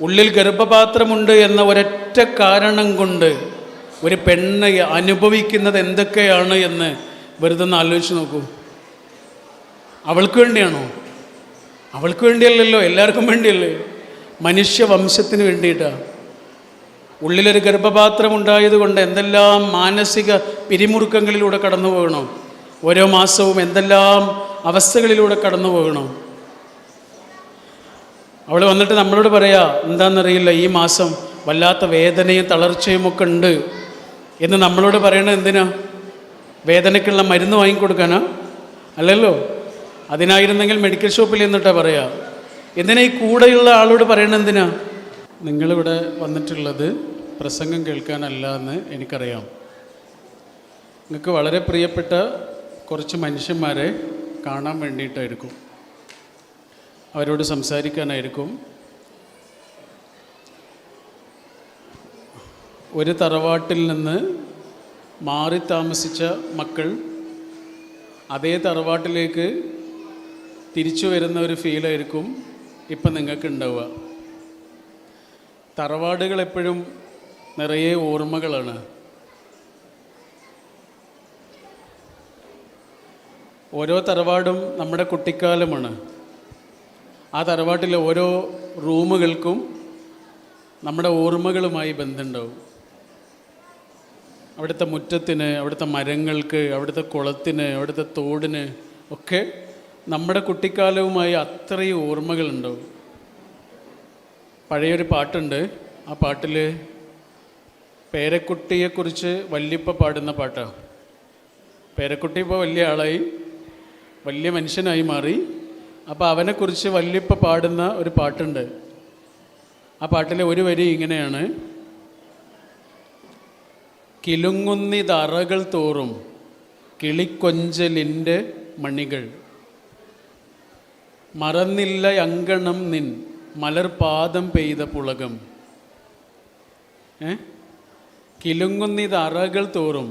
ഉള്ളിൽ ഗർഭപാത്രമുണ്ട് എന്ന ഒരൊറ്റ കാരണം കൊണ്ട് ഒരു പെണ്ണ് അനുഭവിക്കുന്നത് എന്തൊക്കെയാണ് എന്ന് വെറുതെ ഒന്ന് ആലോചിച്ച് നോക്കൂ. അവൾക്ക് വേണ്ടിയാണോ? അവൾക്ക് വേണ്ടിയല്ലല്ലോ, എല്ലാവർക്കും വേണ്ടിയല്ലേ, മനുഷ്യവംശത്തിന് വേണ്ടിയിട്ടാണ്. ഉള്ളിലൊരു ഗർഭപാത്രം ഉണ്ടായതുകൊണ്ട് എന്തെല്ലാം മാനസിക പിരിമുറുക്കങ്ങളിലൂടെ കടന്നു പോകണം, ഓരോ മാസവും എന്തെല്ലാം അവസ്ഥകളിലൂടെ കടന്നു പോകണം. അവൾ വന്നിട്ട് നമ്മളോട് പറയാ, എന്താണെന്നറിയില്ല, ഈ മാസം വല്ലാത്ത വേദനയും തളർച്ചയും ഒക്കെ ഉണ്ട് എന്ന് നമ്മളോട് പറയണത് എന്തിനാ? വേദനയ്ക്കുള്ള മരുന്ന് വാങ്ങിക്കൊടുക്കാനാ? അല്ലല്ലോ. അതിനായിരുന്നെങ്കിൽ മെഡിക്കൽ ഷോപ്പിൽ എന്നിട്ടാ പറയാ. എന്തിനാ ഈ കൂടെയുള്ള ആളോട് പറയണത് എന്തിനാ? നിങ്ങളിവിടെ വന്നിട്ടുള്ളത് പ്രസംഗം കേൾക്കാനല്ല എന്ന് എനിക്കറിയാം. നിങ്ങൾക്ക് വളരെ പ്രിയപ്പെട്ട കുറച്ച് മനുഷ്യന്മാരെ കാണാൻ വേണ്ടിയിട്ടായിരിക്കും, അവരോട് സംസാരിക്കാനായിരിക്കും. ഒരു തറവാട്ടിൽ നിന്ന് മാറി താമസിച്ച മക്കൾ അതേ തറവാട്ടിലേക്ക് തിരിച്ചു വരുന്ന ഒരു ഫീലായിരിക്കും ഇപ്പം നിങ്ങൾക്ക് ഉണ്ടാവുക. തറവാടുകൾ എപ്പോഴും നിറയെ ഓർമ്മകളാണ്. ഓരോ തറവാടും നമ്മുടെ കുട്ടിക്കാലമാണ്. ആ തറവാട്ടിലെ ഓരോ റൂമുകൾക്കും നമ്മുടെ ഓർമ്മകളുമായി ബന്ധമുണ്ടാവും. അവിടുത്തെ മുറ്റത്തിന്, അവിടുത്തെ മരങ്ങൾക്ക്, അവിടുത്തെ കുളത്തിന്, അവിടുത്തെ തോടിന് ഒക്കെ നമ്മുടെ കുട്ടിക്കാലവുമായി അത്രയും ഓർമ്മകളുണ്ടാവും. പഴയൊരു പാട്ടുണ്ട്. ആ പാട്ടിൽ പേരക്കുട്ടിയെക്കുറിച്ച് വല്യപ്പ പാടുന്ന പാട്ടാണ്. പേരക്കുട്ടി ഇപ്പോൾ വലിയ ആളായി, വലിയ മനുഷ്യനായി മാറി. അപ്പോൾ അവനെക്കുറിച്ച് വല്യപ്പ പാടുന്ന ഒരു പാട്ടുണ്ട്. ആ പാട്ടിലെ ഒരു വരി ഇങ്ങനെയാണ്: കിലുങ്ങുന്നിതറകൾ തോറും കിളിക്കൊഞ്ചലിൻ്റെ മണികൾ, മറന്നില്ല അങ്കണം നിൻ മലർപാദം പെയ്ത പുളകം. കിലുങ്ങുന്നിതറകൾ തോറും,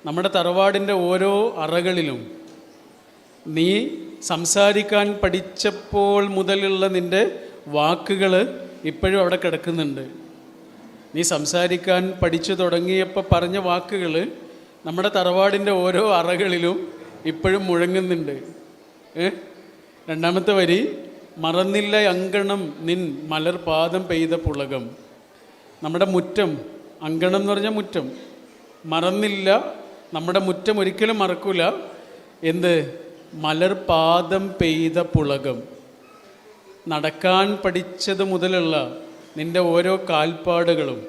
നമ്മുടെ തറവാടിൻ്റെ ഓരോ അറകളിലും നീ സംസാരിക്കാൻ പഠിച്ചപ്പോൾ മുതലുള്ള നിൻ്റെ വാക്കുകൾ ഇപ്പോഴും അവിടെ കിടക്കുന്നുണ്ട്. നീ സംസാരിക്കാൻ പഠിച്ചു തുടങ്ങിയപ്പോൾ പറഞ്ഞ വാക്കുകൾ നമ്മുടെ തറവാടിൻ്റെ ഓരോ അറകളിലും ഇപ്പോഴും മുഴങ്ങുന്നുണ്ട്. രണ്ടാമത്തെ വരി: മറന്നില്ല അങ്കണം നിൻ മലർപാദം പെയ്ത പുളകം. നമ്മുടെ മുറ്റം, അങ്കണം എന്ന് പറഞ്ഞാൽ മുറ്റം, മറന്നില്ല, നമ്മുടെ മുറ്റം ഒരിക്കലും മറക്കൂല. എന്ത്? മലർപാദം പെയ്ത പുളകം. നടക്കാൻ പഠിച്ചത് മുതലുള്ള നിൻ്റെ ഓരോ കാൽപ്പാടുകളും,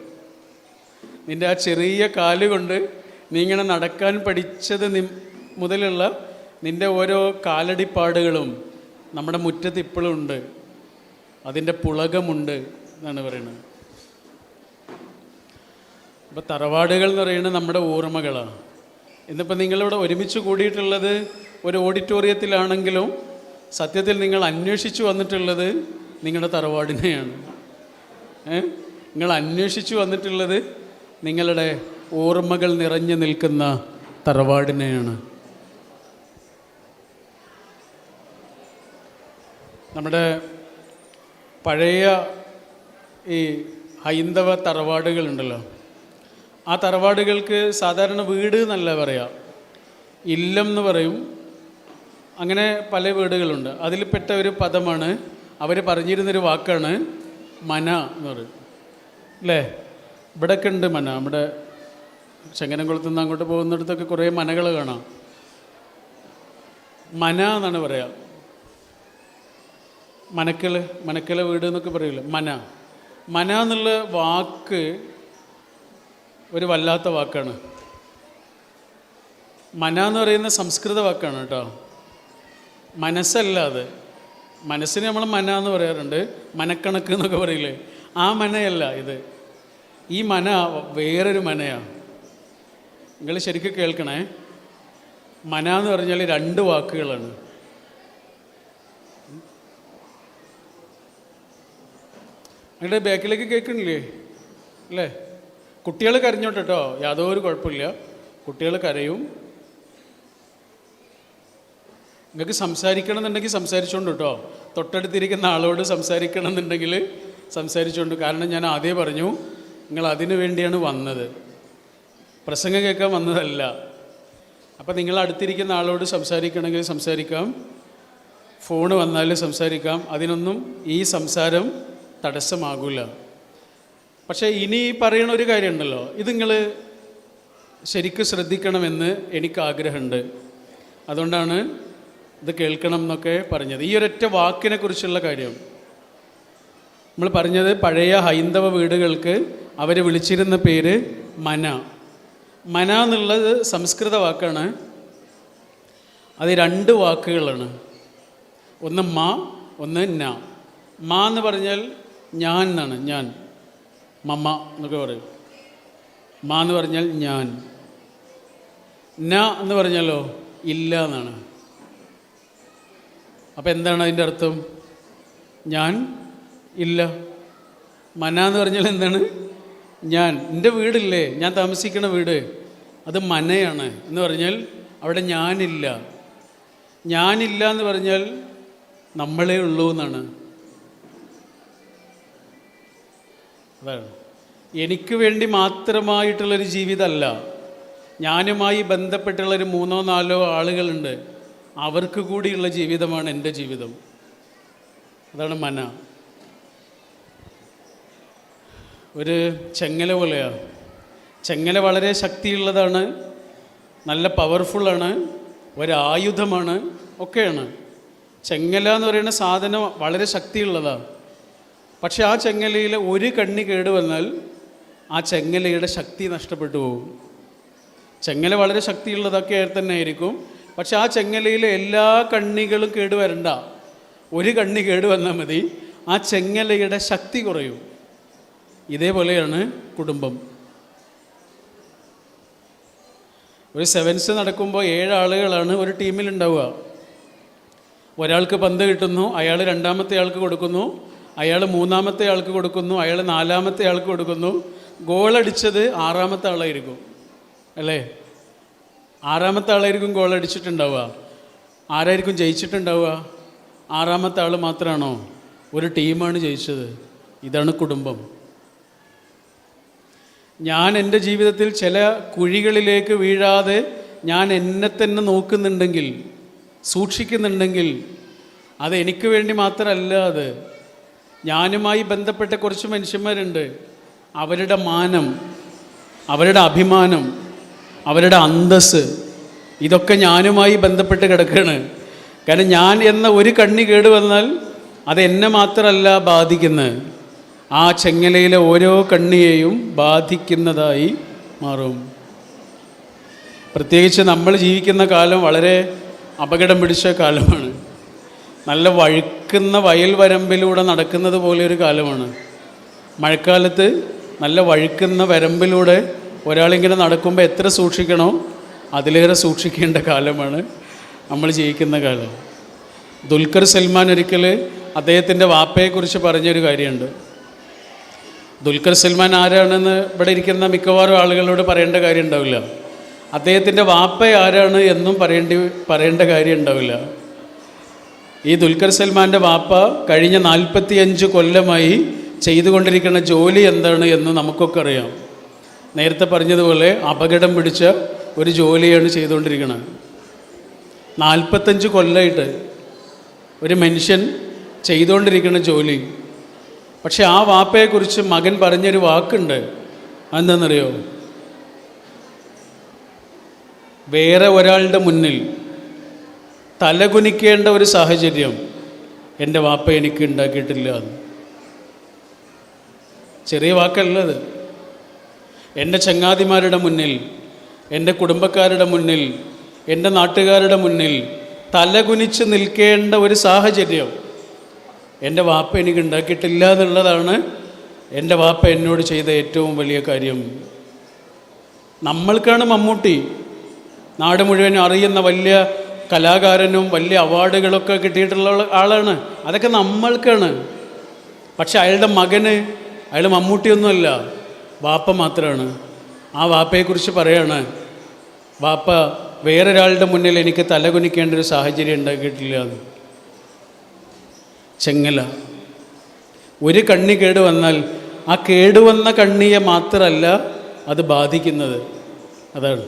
നിൻ്റെ ആ ചെറിയ കാലുകൊണ്ട് നീ ഇങ്ങനെ നടക്കാൻ പഠിച്ചത് മുതലുള്ള നിൻ്റെ ഓരോ കാലടിപ്പാടുകളും നമ്മുടെ മുറ്റത്ത് ഇപ്പോഴും ഉണ്ട്. അതിൻ്റെ പുളകമുണ്ട് എന്നാണ് പറയുന്നത്. അപ്പോൾ തറവാടുകൾ എന്ന് പറയുന്നത് നമ്മുടെ ഓർമ്മകളാണ്. ഇന്നിപ്പോൾ നിങ്ങളിവിടെ ഒരുമിച്ച് കൂടിയിട്ടുള്ളത് ഒരു ഓഡിറ്റോറിയത്തിലാണെങ്കിലും സത്യത്തിൽ നിങ്ങൾ അന്വേഷിച്ചു വന്നിട്ടുള്ളത് നിങ്ങളുടെ തറവാടിനെയാണ്. നിങ്ങൾ അന്വേഷിച്ചു വന്നിട്ടുള്ളത് നിങ്ങളുടെ ഓർമ്മകൾ നിറഞ്ഞു നിൽക്കുന്ന തറവാടിനെയാണ്. നമ്മുടെ പഴയ ഈ ഹൈന്ദവ തറവാടുകളുണ്ടല്ലോ, ആ തറവാടുകൾക്ക് സാധാരണ വീട് എന്നല്ല പറയാം, ഇല്ലം എന്ന് പറയും. അങ്ങനെ പല വീടുകളുണ്ട്. അതിൽപ്പെട്ട ഒരു പദമാണ്, അവർ പറഞ്ഞിരുന്നൊരു വാക്കാണ് മന എന്ന് പറയും, അല്ലേ? ഇവിടെയൊക്കെ ഉണ്ട് മന. നമ്മുടെ ചങ്ങനംകുളത്ത് നിന്ന് അങ്ങോട്ട് പോകുന്നിടത്തൊക്കെ കുറേ മനകൾ കാണാം. മന എന്നാണ് പറയാം. മനക്കല വീട് എന്നൊക്കെ പറയില്ല, മന. മന എന്നുള്ള വാക്ക് ഒരു വല്ലാത്ത വാക്കാണ്. മന എന്ന് പറയുന്ന സംസ്കൃത വാക്കാണ് കേട്ടോ, മനസ്സല്ല അത്. മനസ്സിന് നമ്മൾ മന എന്ന് പറയാറുണ്ട്, മനക്കണക്ക് എന്നൊക്കെ പറയില്ലേ, ആ മനയല്ല ഇത്. ഈ മന വേറൊരു മനയാണ്. നിങ്ങൾ ശരിക്കും കേൾക്കണേ. മന എന്ന് പറഞ്ഞാൽ രണ്ട് വാക്കുകളാണ്. നിങ്ങളുടെ ബാക്കിലേക്ക് കേൾക്കണില്ലേ? അല്ലേ? കുട്ടികൾ കരഞ്ഞോട്ടെ കേട്ടോ, യാതൊരു കുഴപ്പമില്ല. കുട്ടികൾ കരയും. നിങ്ങൾക്ക് സംസാരിക്കണം എന്നുണ്ടെങ്കിൽ സംസാരിച്ചോണ്ട് കേട്ടോ. തൊട്ടടുത്തിരിക്കുന്ന ആളോട് സംസാരിക്കണം എന്നുണ്ടെങ്കിൽ സംസാരിച്ചുകൊണ്ട്. കാരണം ഞാൻ ആദ്യം പറഞ്ഞു, നിങ്ങൾ അതിനു വേണ്ടിയാണ് വന്നത്, പ്രസംഗം കേൾക്കാൻ വന്നതല്ല. അപ്പം നിങ്ങൾ അടുത്തിരിക്കുന്ന ആളോട് സംസാരിക്കണമെങ്കിൽ സംസാരിക്കാം, ഫോൺ വന്നാൽ സംസാരിക്കാം, അതിനൊന്നും ഈ സംസാരം തടസ്സമാകില്ല. പക്ഷേ ഇനി പറയുന്ന ഒരു കാര്യമുണ്ടല്ലോ, ഇത് നിങ്ങൾ ശരിക്കും ശ്രദ്ധിക്കണമെന്ന് എനിക്ക് ആഗ്രഹമുണ്ട്. അതുകൊണ്ടാണ് ഇത് കേൾക്കണം എന്നൊക്കെ പറഞ്ഞത്. ഈ ഒരൊറ്റ വാക്കിനെ കുറിച്ചുള്ള കാര്യം നമ്മൾ പറഞ്ഞത്, പഴയ ഹൈന്ദവ വീടുകൾക്ക് അവർ വിളിച്ചിരുന്ന പേര് മന. മന എന്നുള്ളത് സംസ്കൃത വാക്കാണ്. അത് 2 വാക്കുകളാണ്, ഒന്ന് മ, ഒന്ന് ന. മ എന്ന് പറഞ്ഞാൽ ഞാൻ എന്നാണ്, ഞാൻ, മമ്മ എന്നൊക്കെ പറയും. മ എന്ന് പറഞ്ഞാൽ ഞാൻ. ന എന്ന് പറഞ്ഞാലോ ഇല്ല എന്നാണ്. അപ്പം എന്താണ് അതിൻ്റെ അർത്ഥം? ഞാൻ ഇല്ല. മന എന്ന് പറഞ്ഞാൽ എന്താണ്? ഞാൻ. എൻ്റെ വീടില്ലേ, ഞാൻ താമസിക്കുന്ന വീട്, അത് മനയാണ് എന്ന് പറഞ്ഞാൽ അവിടെ ഞാനില്ല. ഞാനില്ല എന്ന് പറഞ്ഞാൽ നമ്മളേ ഉള്ളൂ എന്നാണ്. അതാണ്. എനിക്ക് വേണ്ടി മാത്രമായിട്ടുള്ളൊരു ജീവിതമല്ല, ഞാനുമായി ബന്ധപ്പെട്ടുള്ളൊരു 3-4 ആളുകളുണ്ട്, അവർക്ക് കൂടിയുള്ള ജീവിതമാണ് എൻ്റെ ജീവിതം. അതാണ് മന. ഒരു ചെങ്ങല പോലെയാണ്. ചെങ്ങല വളരെ ശക്തിയുള്ളതാണ്, നല്ല പവർഫുള്ളാണ്, ഒരായുധമാണ്, ഒക്കെയാണ്. ചെങ്ങല എന്ന് പറയുന്ന സാധനം വളരെ ശക്തിയുള്ളതാണ്. പക്ഷെ ആ ചെങ്ങലയിൽ ഒരു കണ്ണി കേടുവന്നാൽ ആ ചെങ്ങലയുടെ ശക്തി നഷ്ടപ്പെട്ടു പോകും. ചെങ്ങല വളരെ ശക്തിയുള്ളതൊക്കെ തന്നെ ആയിരിക്കും, പക്ഷെ ആ ചെങ്ങലയിലെ എല്ലാ കണ്ണികളും കേടുവരണ്ട. ഒരു കണ്ണി കേടുവന്നാൽ മതി, ആ ചെങ്ങലയുടെ ശക്തി കുറയും. ഇതേപോലെയാണ് കുടുംബം. ഒരു സെവൻസ് നടക്കുമ്പോൾ 7 ആളുകളാണ് ഒരു ടീമിലുണ്ടാവുക. ഒരാൾക്ക് പന്ത് കിട്ടുന്നു, അയാൾ 2ാമത്തെ ആൾക്ക് കൊടുക്കുന്നു, അയാൾ 3ാമത്തെ ആൾക്ക് കൊടുക്കുന്നു, അയാൾ 4ാമത്തെ ആൾക്ക് കൊടുക്കുന്നു. ഗോളടിച്ചത് 6ാമത്തെ ആളായിരിക്കും, അല്ലേ? 6ാമത്തെ ആളായിരിക്കും ഗോളടിച്ചിട്ടുണ്ടാവുക. ആരായിരിക്കും ജയിച്ചിട്ടുണ്ടാവുക? 6ാമത്തെ ആൾ മാത്രമാണോ? ഒരു ടീമാണ് ജയിച്ചത്. ഇതാണ് കുടുംബം. ഞാൻ എൻ്റെ ജീവിതത്തിൽ ചില കുഴികളിലേക്ക് വീഴാതെ ഞാൻ എന്നെ തന്നെ നോക്കുന്നുണ്ടെങ്കിൽ, സൂക്ഷിക്കുന്നുണ്ടെങ്കിൽ, അത് എനിക്ക് വേണ്ടി മാത്രമല്ല, അത് ഞാനുമായി ബന്ധപ്പെട്ട കുറച്ച് മനുഷ്യന്മാരുണ്ട്. അവരുടെ മാനം, അവരുടെ അഭിമാനം, അവരുടെ അന്തസ്സ്, ഇതൊക്കെ ഞാനുമായി ബന്ധപ്പെട്ട് കിടക്കുകയാണ്. കാരണം ഞാൻ എന്ന ഒരു കണ്ണി കേടുവന്നാൽ അത് എന്നെ മാത്രമല്ല ബാധിക്കുന്നത്, ആ ചെങ്ങലയിലെ ഓരോ കണ്ണിയെയും ബാധിക്കുന്നതായി മാറും. പ്രത്യേകിച്ച് നമ്മൾ ജീവിക്കുന്ന കാലം വളരെ അപകടം പിടിച്ച കാലമാണ്. നല്ല വഴുക്കുന്ന വയൽ വരമ്പിലൂടെ നടക്കുന്നത് പോലെ ഒരു കാലമാണ്. മഴക്കാലത്ത് നല്ല വഴുക്കുന്ന വരമ്പിലൂടെ ഒരാളിങ്ങനെ നടക്കുമ്പോൾ എത്ര സൂക്ഷിക്കണോ അതിലേറെ സൂക്ഷിക്കേണ്ട കാലമാണ് നമ്മൾ ജീവിക്കുന്ന കാലം. ദുൽഖർ സൽമാൻ ഒരിക്കൽ അദ്ദേഹത്തിൻ്റെ വാപ്പയെക്കുറിച്ച് പറഞ്ഞൊരു കാര്യമുണ്ട്. ദുൽഖർ സൽമാൻ ആരാണെന്ന് ഇവിടെ ഇരിക്കുന്ന മിക്കവാറും ആളുകളോട് പറയേണ്ട കാര്യം ഉണ്ടാവില്ല. അദ്ദേഹത്തിൻ്റെ വാപ്പ ആരാണ് എന്നും പറയേണ്ട കാര്യം ഉണ്ടാവില്ല. ഈ ദുൽഖർ സൽമാൻ്റെ വാപ്പ കഴിഞ്ഞ 45 കൊല്ലമായി ചെയ്തുകൊണ്ടിരിക്കുന്ന ജോലി എന്താണ് എന്ന് നമുക്കൊക്കെ അറിയാം. നേരത്തെ പറഞ്ഞതുപോലെ അപകടം പിടിച്ച ഒരു ജോലിയാണ് ചെയ്തുകൊണ്ടിരിക്കുന്നത്. 45 കൊല്ലമായിട്ട് ഒരു മനുഷ്യൻ ചെയ്തുകൊണ്ടിരിക്കുന്ന ജോലി. പക്ഷെ ആ വാപ്പയെക്കുറിച്ച് മകൻ പറഞ്ഞൊരു വാക്കുണ്ട്. അതെന്താണെന്നറിയോ? വേറെ ഒരാളുടെ മുന്നിൽ തലകുനിക്കേണ്ട ഒരു സാഹചര്യം എൻ്റെ വാപ്പ എനിക്ക് ഉണ്ടാക്കിയിട്ടില്ല. ചെറിയ വാക്കല്ലത്. എൻ്റെ ചങ്ങാതിമാരുടെ മുന്നിൽ, എൻ്റെ കുടുംബക്കാരുടെ മുന്നിൽ, എൻ്റെ നാട്ടുകാരുടെ മുന്നിൽ തലകുനിച്ച് നിൽക്കേണ്ട ഒരു സാഹചര്യം എൻ്റെ വാപ്പ എനിക്ക് ഉണ്ടാക്കിയിട്ടില്ല എന്നുള്ളതാണ് എൻ്റെ വാപ്പ എന്നോട് ചെയ്ത ഏറ്റവും വലിയ കാര്യം. നമ്മൾക്കാണ് മമ്മൂട്ടി, നാട് മുഴുവൻ അറിയുന്ന വലിയ കലാകാരനും വലിയ അവാർഡുകളൊക്കെ കിട്ടിയിട്ടുള്ള ആളാണ്. അതൊക്കെ നമ്മൾക്കാണ്. പക്ഷെ അയാളുടെ മകന്, അയാൾ മമ്മൂട്ടിയൊന്നുമല്ല, വാപ്പ മാത്രമാണ്. ആ വാപ്പയെക്കുറിച്ച് പറയാണ്, വാപ്പ വേറൊരാളുടെ മുന്നിൽ എനിക്ക് തലകുനിക്കേണ്ട ഒരു സാഹചര്യം ഉണ്ടാക്കിയിട്ടില്ല. ചെങ്ങല ഒരു കണ്ണി കേട് വന്നാൽ ആ കേടുവന്ന കണ്ണിയെ മാത്രമല്ല അത് ബാധിക്കുന്നത്. അതാണ്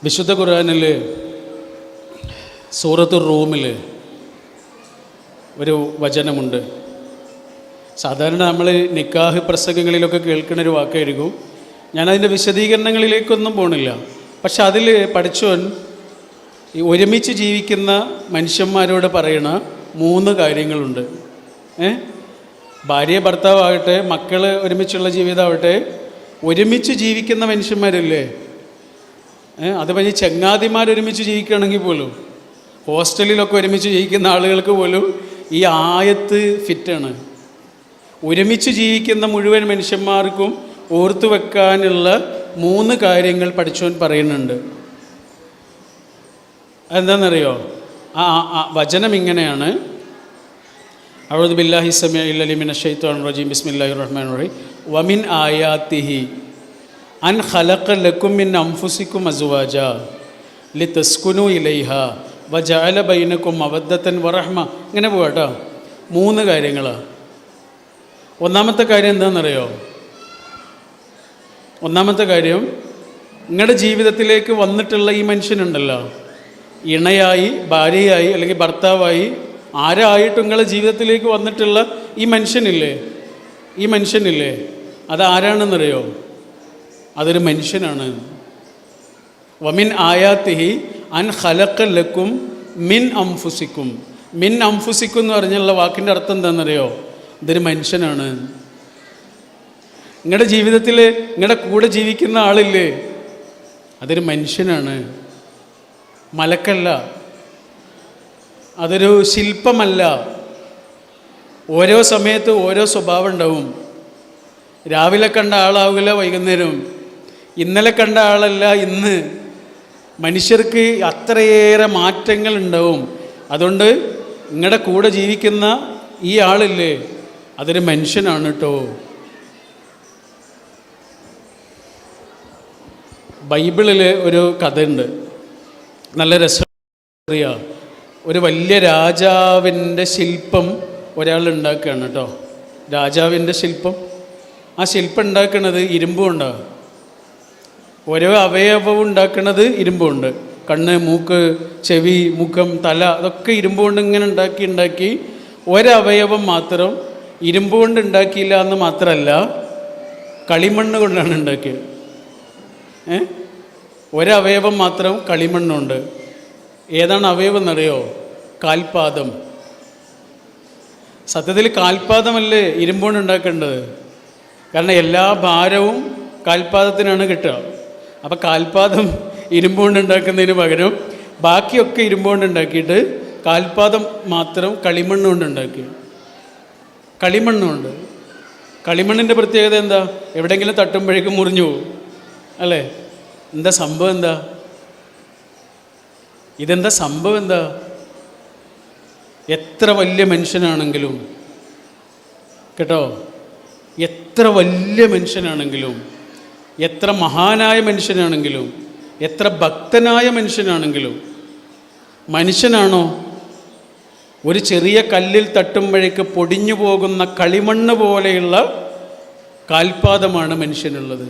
വിശുദ്ധ ഖുർആനിൽ സൂറത്തുർ റൂമിൽ ഒരു വചനമുണ്ട്. സാധാരണ നമ്മൾ നിക്കാഹ് പ്രസംഗങ്ങളിലൊക്കെ കേൾക്കുന്നൊരു വാക്കായിരിക്കും. ഞാനതിൻ്റെ വിശദീകരണങ്ങളിലേക്കൊന്നും പോണില്ല. പക്ഷെ അതിൽ പഠിച്ചോൻ ഈ ഒരുമിച്ച് ജീവിക്കുന്ന മനുഷ്യന്മാരോട് പറയണ 3 കാര്യങ്ങളുണ്ട്. ഭാര്യ ഭർത്താവാകട്ടെ, മക്കൾ ഒരുമിച്ചുള്ള ജീവിതമാവട്ടെ, ഒരുമിച്ച് ജീവിക്കുന്ന മനുഷ്യന്മാരില്ലേ, അത് പറഞ്ഞ് ചങ്ങാതിമാർ ഒരുമിച്ച് ജീവിക്കുകയാണെങ്കിൽ പോലും, ഹോസ്റ്റലിലൊക്കെ ഒരുമിച്ച് ജീവിക്കുന്ന ആളുകൾക്ക് പോലും ഈ ആയത്ത് ഫിറ്റാണ്. ഒരുമിച്ച് ജീവിക്കുന്ന മുഴുവൻ മനുഷ്യന്മാർക്കും ഓർത്തു വെക്കാനുള്ള 3 കാര്യങ്ങൾ പഠിച്ചവൻ പറയുന്നുണ്ട്. എന്താണെന്നറിയോ? ആ വചനം ഇങ്ങനെയാണ്: അഊദു ബില്ലാഹി സമീഇൽ അലീം മിനശ് ശൈത്വാനിർ റജീം ബിസ്മില്ലാഹിർ റഹ്മാനിർ റഹീം വമിൻ ആയാതിഹി അൻ ഖലഖ ലക്കും മിൻ അൻഫുസിക്കും അസ്വാജാ ലിതസ്കുനു ഇലൈഹാ വജഅല ബൈനക്കും മവദ്ദതൻ വറഹ്മ. ഇങ്ങനെ പോകാട്ടോ. 3 കാര്യങ്ങളാണ്. ഒന്നാമത്തെ കാര്യം എന്താണെന്നറിയോ? ഒന്നാമത്തെ കാര്യം, നിങ്ങളുടെ ജീവിതത്തിലേക്ക് വന്നിട്ടുള്ള ഈ മനുഷ്യനുണ്ടല്ലോ, ഇണയായി, ഭാര്യയായി, അല്ലെങ്കിൽ ഭർത്താവായി, ആരായിട്ടും നിങ്ങളുടെ ജീവിതത്തിലേക്ക് വന്നിട്ടുള്ള ഈ മനുഷ്യനില്ലേ, അതാരാണെന്നറിയോ? അതൊരു മനുഷ്യനാണ്. വമിൻ ആയാത്തിഹി അൻ ഖലഖ ലക്കും മിൻ അംഫുസിക്കും. മിൻ അംഫുസിക്കും എന്ന് പറഞ്ഞുള്ള വാക്കിൻ്റെ അർത്ഥം എന്താണെന്നറിയോ? ഇതൊരു മനുഷ്യനാണ്. നിങ്ങളുടെ ജീവിതത്തിൽ നിങ്ങളുടെ കൂടെ ജീവിക്കുന്ന ആളില്ലേ, അതൊരു മനുഷ്യനാണ്, മലക്കല്ല, അതൊരു ശില്പമല്ല. ഓരോ സമയത്ത് ഓരോ സ്വഭാവം ഉണ്ടാവും. രാവിലെ കണ്ട ആളാവില്ല വൈകുന്നേരം, ഇന്നലെ കണ്ട ആളല്ല ഇന്ന്. മനുഷ്യർക്ക് അത്രയേറെ മാറ്റങ്ങൾ ഉണ്ടാവും. അതുകൊണ്ട് നിങ്ങളുടെ കൂടെ ജീവിക്കുന്ന ഈ ആളില്ലേ, അതൊരു മനുഷ്യനാണ് കേട്ടോ. ബൈബിളിൽ ഒരു കഥയുണ്ട്, നല്ല രസമറിയാ. ഒരു വലിയ രാജാവിൻ്റെ ശില്പം ഒരാൾ ഉണ്ടാക്കുകയാണ് കേട്ടോ. രാജാവിൻ്റെ ശില്പം. ആ ശില്പം ഉണ്ടാക്കുന്നത് ഇരുമ്പ് കൊണ്ടാണ്. ഓരോ അവയവവും ഉണ്ടാക്കുന്നത് ഇരുമ്പുണ്ട്. കണ്ണ്, മൂക്ക്, ചെവി, മുഖം, തല, അതൊക്കെ ഇരുമ്പ് കൊണ്ട് ഇങ്ങനെ ഉണ്ടാക്കി ഒരവയവം മാത്രം ഇരുമ്പ് കൊണ്ട് ഉണ്ടാക്കിയില്ല എന്ന് മാത്രമല്ല, കളിമണ്ണ് കൊണ്ടാണ് ഉണ്ടാക്കിയത്. ഒരവയവം മാത്രം കളിമണ്ണുണ്ട്. ഏതാണ് അവയവം എന്നറിയോ? കാൽപാദം. സത്യത്തിൽ കാൽപാദമല്ലേ ഇരുമ്പോണ്ട് ഉണ്ടാക്കേണ്ടത്? കാരണം എല്ലാ ഭാരവും കാൽപാദത്തിനാണ് കിട്ടുക. അപ്പം കാൽപാദം ഇരുമ്പോണ്ട് ഉണ്ടാക്കുന്നതിന് പകരം ബാക്കിയൊക്കെ ഇരുമ്പോണ്ട് ഉണ്ടാക്കിയിട്ട് കാൽപാദം മാത്രം കളിമണ്ണ് കൊണ്ട് ഉണ്ടാക്കി. കളിമണ്ണുണ്ട്. കളിമണ്ണിൻ്റെ പ്രത്യേകത എന്താ? എവിടെയെങ്കിലും തട്ടുമ്പോഴേക്കും മുറിഞ്ഞു പോകും അല്ലേ? എന്താ സംഭവം? ഇതെന്താ സംഭവം? എത്ര വലിയ മനുഷ്യനാണെങ്കിലും കേട്ടോ, എത്ര വലിയ മനുഷ്യനാണെങ്കിലും, എത്ര മഹാനായ മനുഷ്യനാണെങ്കിലും, എത്ര ഭക്തനായ മനുഷ്യനാണെങ്കിലും, മനുഷ്യനാണോ? ഒരു ചെറിയ കല്ലിൽ തട്ടുമ്പോഴേക്ക് പൊടിഞ്ഞു പോകുന്ന കളിമണ്ണ് പോലെയുള്ള കാൽപാദമാണ് മനുഷ്യനുള്ളത്.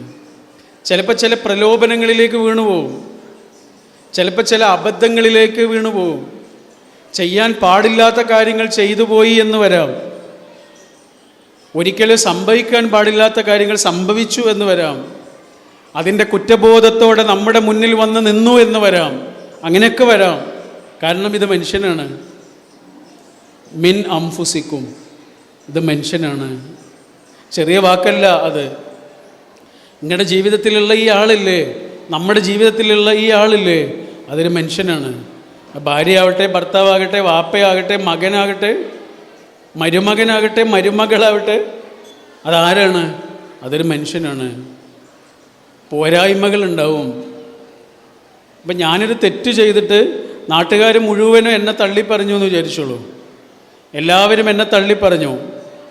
ചിലപ്പോൾ ചില പ്രലോഭനങ്ങളിലേക്ക് വീണുപോകും, ചിലപ്പോൾ ചില അബദ്ധങ്ങളിലേക്ക് വീണുപോകും, ചെയ്യാൻ പാടില്ലാത്ത കാര്യങ്ങൾ ചെയ്തു പോയി എന്ന് വരാം, ഒരിക്കലും സംഭവിക്കാൻ പാടില്ലാത്ത കാര്യങ്ങൾ സംഭവിച്ചു എന്ന് വരാം, അതിൻ്റെ കുറ്റബോധത്തോടെ നമ്മുടെ മുന്നിൽ വന്ന് നിന്നു എന്ന് വരാം, അങ്ങനെയൊക്കെ വരാം. കാരണം ഇത് മനുഷ്യനാണ്. മിൻ അംഫുസിക്കും, ഇത് മനുഷ്യനാണ്, ചെറിയ വാക്കല്ല അത്. നിങ്ങളുടെ ജീവിതത്തിലുള്ള ഈ ആളില്ലേ, നമ്മുടെ ജീവിതത്തിലുള്ള ഈ ആളില്ലേ, അതൊരു മനുഷ്യനാണ്. ഭാര്യയാവട്ടെ, ഭർത്താവാകട്ടെ, വാപ്പയാകട്ടെ, മകനാകട്ടെ, മരുമകനാകട്ടെ, മരുമകളാവട്ടെ, അതാരാണ്? അതൊരു മനുഷ്യനാണ്. പോരായ്മകളുണ്ടാവും. ഇപ്പം ഞാനൊരു തെറ്റ് ചെയ്തിട്ട് നാട്ടുകാർ മുഴുവനും എന്നെ തള്ളിപ്പറഞ്ഞു എന്ന് വിചാരിച്ചോളൂ. എല്ലാവരും എന്നെ തള്ളിപ്പറഞ്ഞു,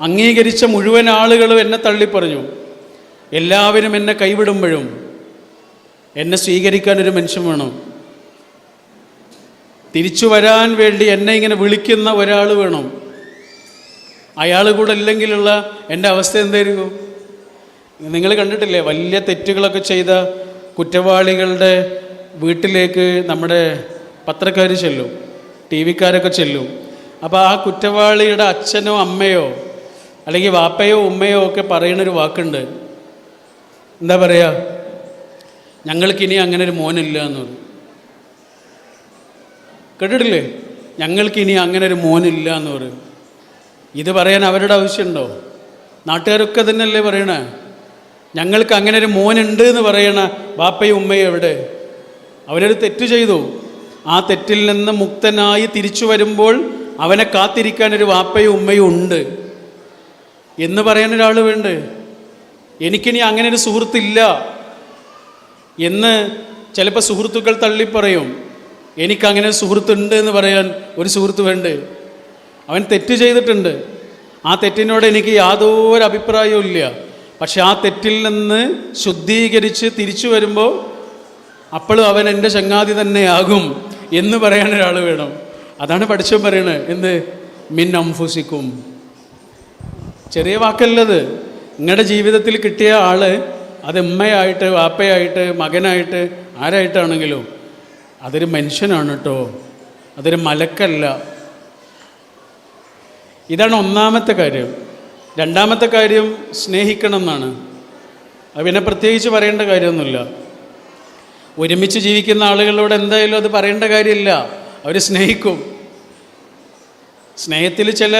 അംഗീകരിച്ച മുഴുവൻ ആളുകളും എന്നെ തള്ളിപ്പറഞ്ഞു. എല്ലാവരും എന്നെ കൈവിടുമ്പോഴും എന്നെ സ്വീകരിക്കാനൊരു മനുഷ്യൻ വേണം. തിരിച്ചു വരാൻ വേണ്ടി എന്നെ ഇങ്ങനെ വിളിക്കുന്ന ഒരാൾ വേണം. അയാൾ കൂടെ ഇല്ലെങ്കിലുള്ള എൻ്റെ അവസ്ഥ എന്തായിരിക്കും? നിങ്ങൾ കണ്ടിട്ടില്ലേ, വലിയ തെറ്റുകളൊക്കെ ചെയ്ത കുറ്റവാളികളുടെ വീട്ടിലേക്ക് നമ്മുടെ പത്രക്കാർ ചെല്ലും, ടി വിക്കാരൊക്കെ ചെല്ലും. അപ്പോൾ ആ കുറ്റവാളിയുടെ അച്ഛനോ അമ്മയോ അല്ലെങ്കിൽ വാപ്പയോ ഉമ്മയോ ഒക്കെ പറയുന്നൊരു വാക്കുണ്ട്. എന്താ പറയുക? ഞങ്ങൾക്കിനി അങ്ങനെ ഒരു മോനില്ല എന്ന് പറയും. കേട്ടിട്ടില്ലേ? ഞങ്ങൾക്കിനി അങ്ങനെ ഒരു മോനില്ല എന്ന് പറയും. ഇത് പറയാൻ അവരുടെ ആവശ്യമുണ്ടോ? നാട്ടുകാരൊക്കെ തന്നെയല്ലേ പറയണേ. ഞങ്ങൾക്ക് അങ്ങനെ ഒരു മോനുണ്ട് എന്ന് പറയണ വാപ്പയും ഉമ്മയും എവിടെ? അവരൊരു തെറ്റ് ചെയ്തു, ആ തെറ്റിൽ നിന്ന് മുക്തനായി തിരിച്ചു വരുമ്പോൾ അവനെ കാത്തിരിക്കാനൊരു വാപ്പയും ഉമ്മയും ഉണ്ട് എന്ന് പറയാനൊരാൾ വേണ്ട. എനിക്കിനി അങ്ങനെ ഒരു സുഹൃത്തില്ല എന്ന് ചിലപ്പോൾ സുഹൃത്തുക്കൾ തള്ളിപ്പറയും. എനിക്കങ്ങനെ ഒരു സുഹൃത്തുണ്ട് എന്ന് പറയാൻ ഒരു സുഹൃത്ത് വേണ്ട. അവൻ തെറ്റ് ചെയ്തിട്ടുണ്ട്, ആ തെറ്റിനോട് എനിക്ക് യാതൊരു അഭിപ്രായവും ഇല്ല. പക്ഷെ ആ തെറ്റിൽ നിന്ന് ശുദ്ധീകരിച്ച് തിരിച്ചു വരുമ്പോൾ അപ്പോഴും അവൻ എൻ്റെ ചങ്ങാതി തന്നെയാകും എന്ന് പറയാൻ ഒരാൾ വേണം. അതാണ് പഠിച്ചവൻ പറയണത്. എന്ത്? മിൻ അംഫുസിക്കും. ചെറിയ വാക്കല്ലത്. നിങ്ങളുടെ ജീവിതത്തിൽ കിട്ടിയ ആൾ, അത് ഉമ്മയായിട്ട് വാപ്പയായിട്ട് മകനായിട്ട് ആരായിട്ടാണെങ്കിലും അതൊരു മനുഷ്യനാണ് കേട്ടോ, അതൊരു മലക്കല്ല. ഇതാണ് ഒന്നാമത്തെ കാര്യം. രണ്ടാമത്തെ കാര്യം സ്നേഹിക്കണം എന്നാണ്. അത് പിന്നെ പ്രത്യേകിച്ച് പറയേണ്ട കാര്യമൊന്നുമില്ല. ഒരുമിച്ച് ജീവിക്കുന്ന ആളുകളോട് എന്തായാലും അത് പറയേണ്ട കാര്യമില്ല, അവർ സ്നേഹിക്കും. സ്നേഹത്തിൽ ചില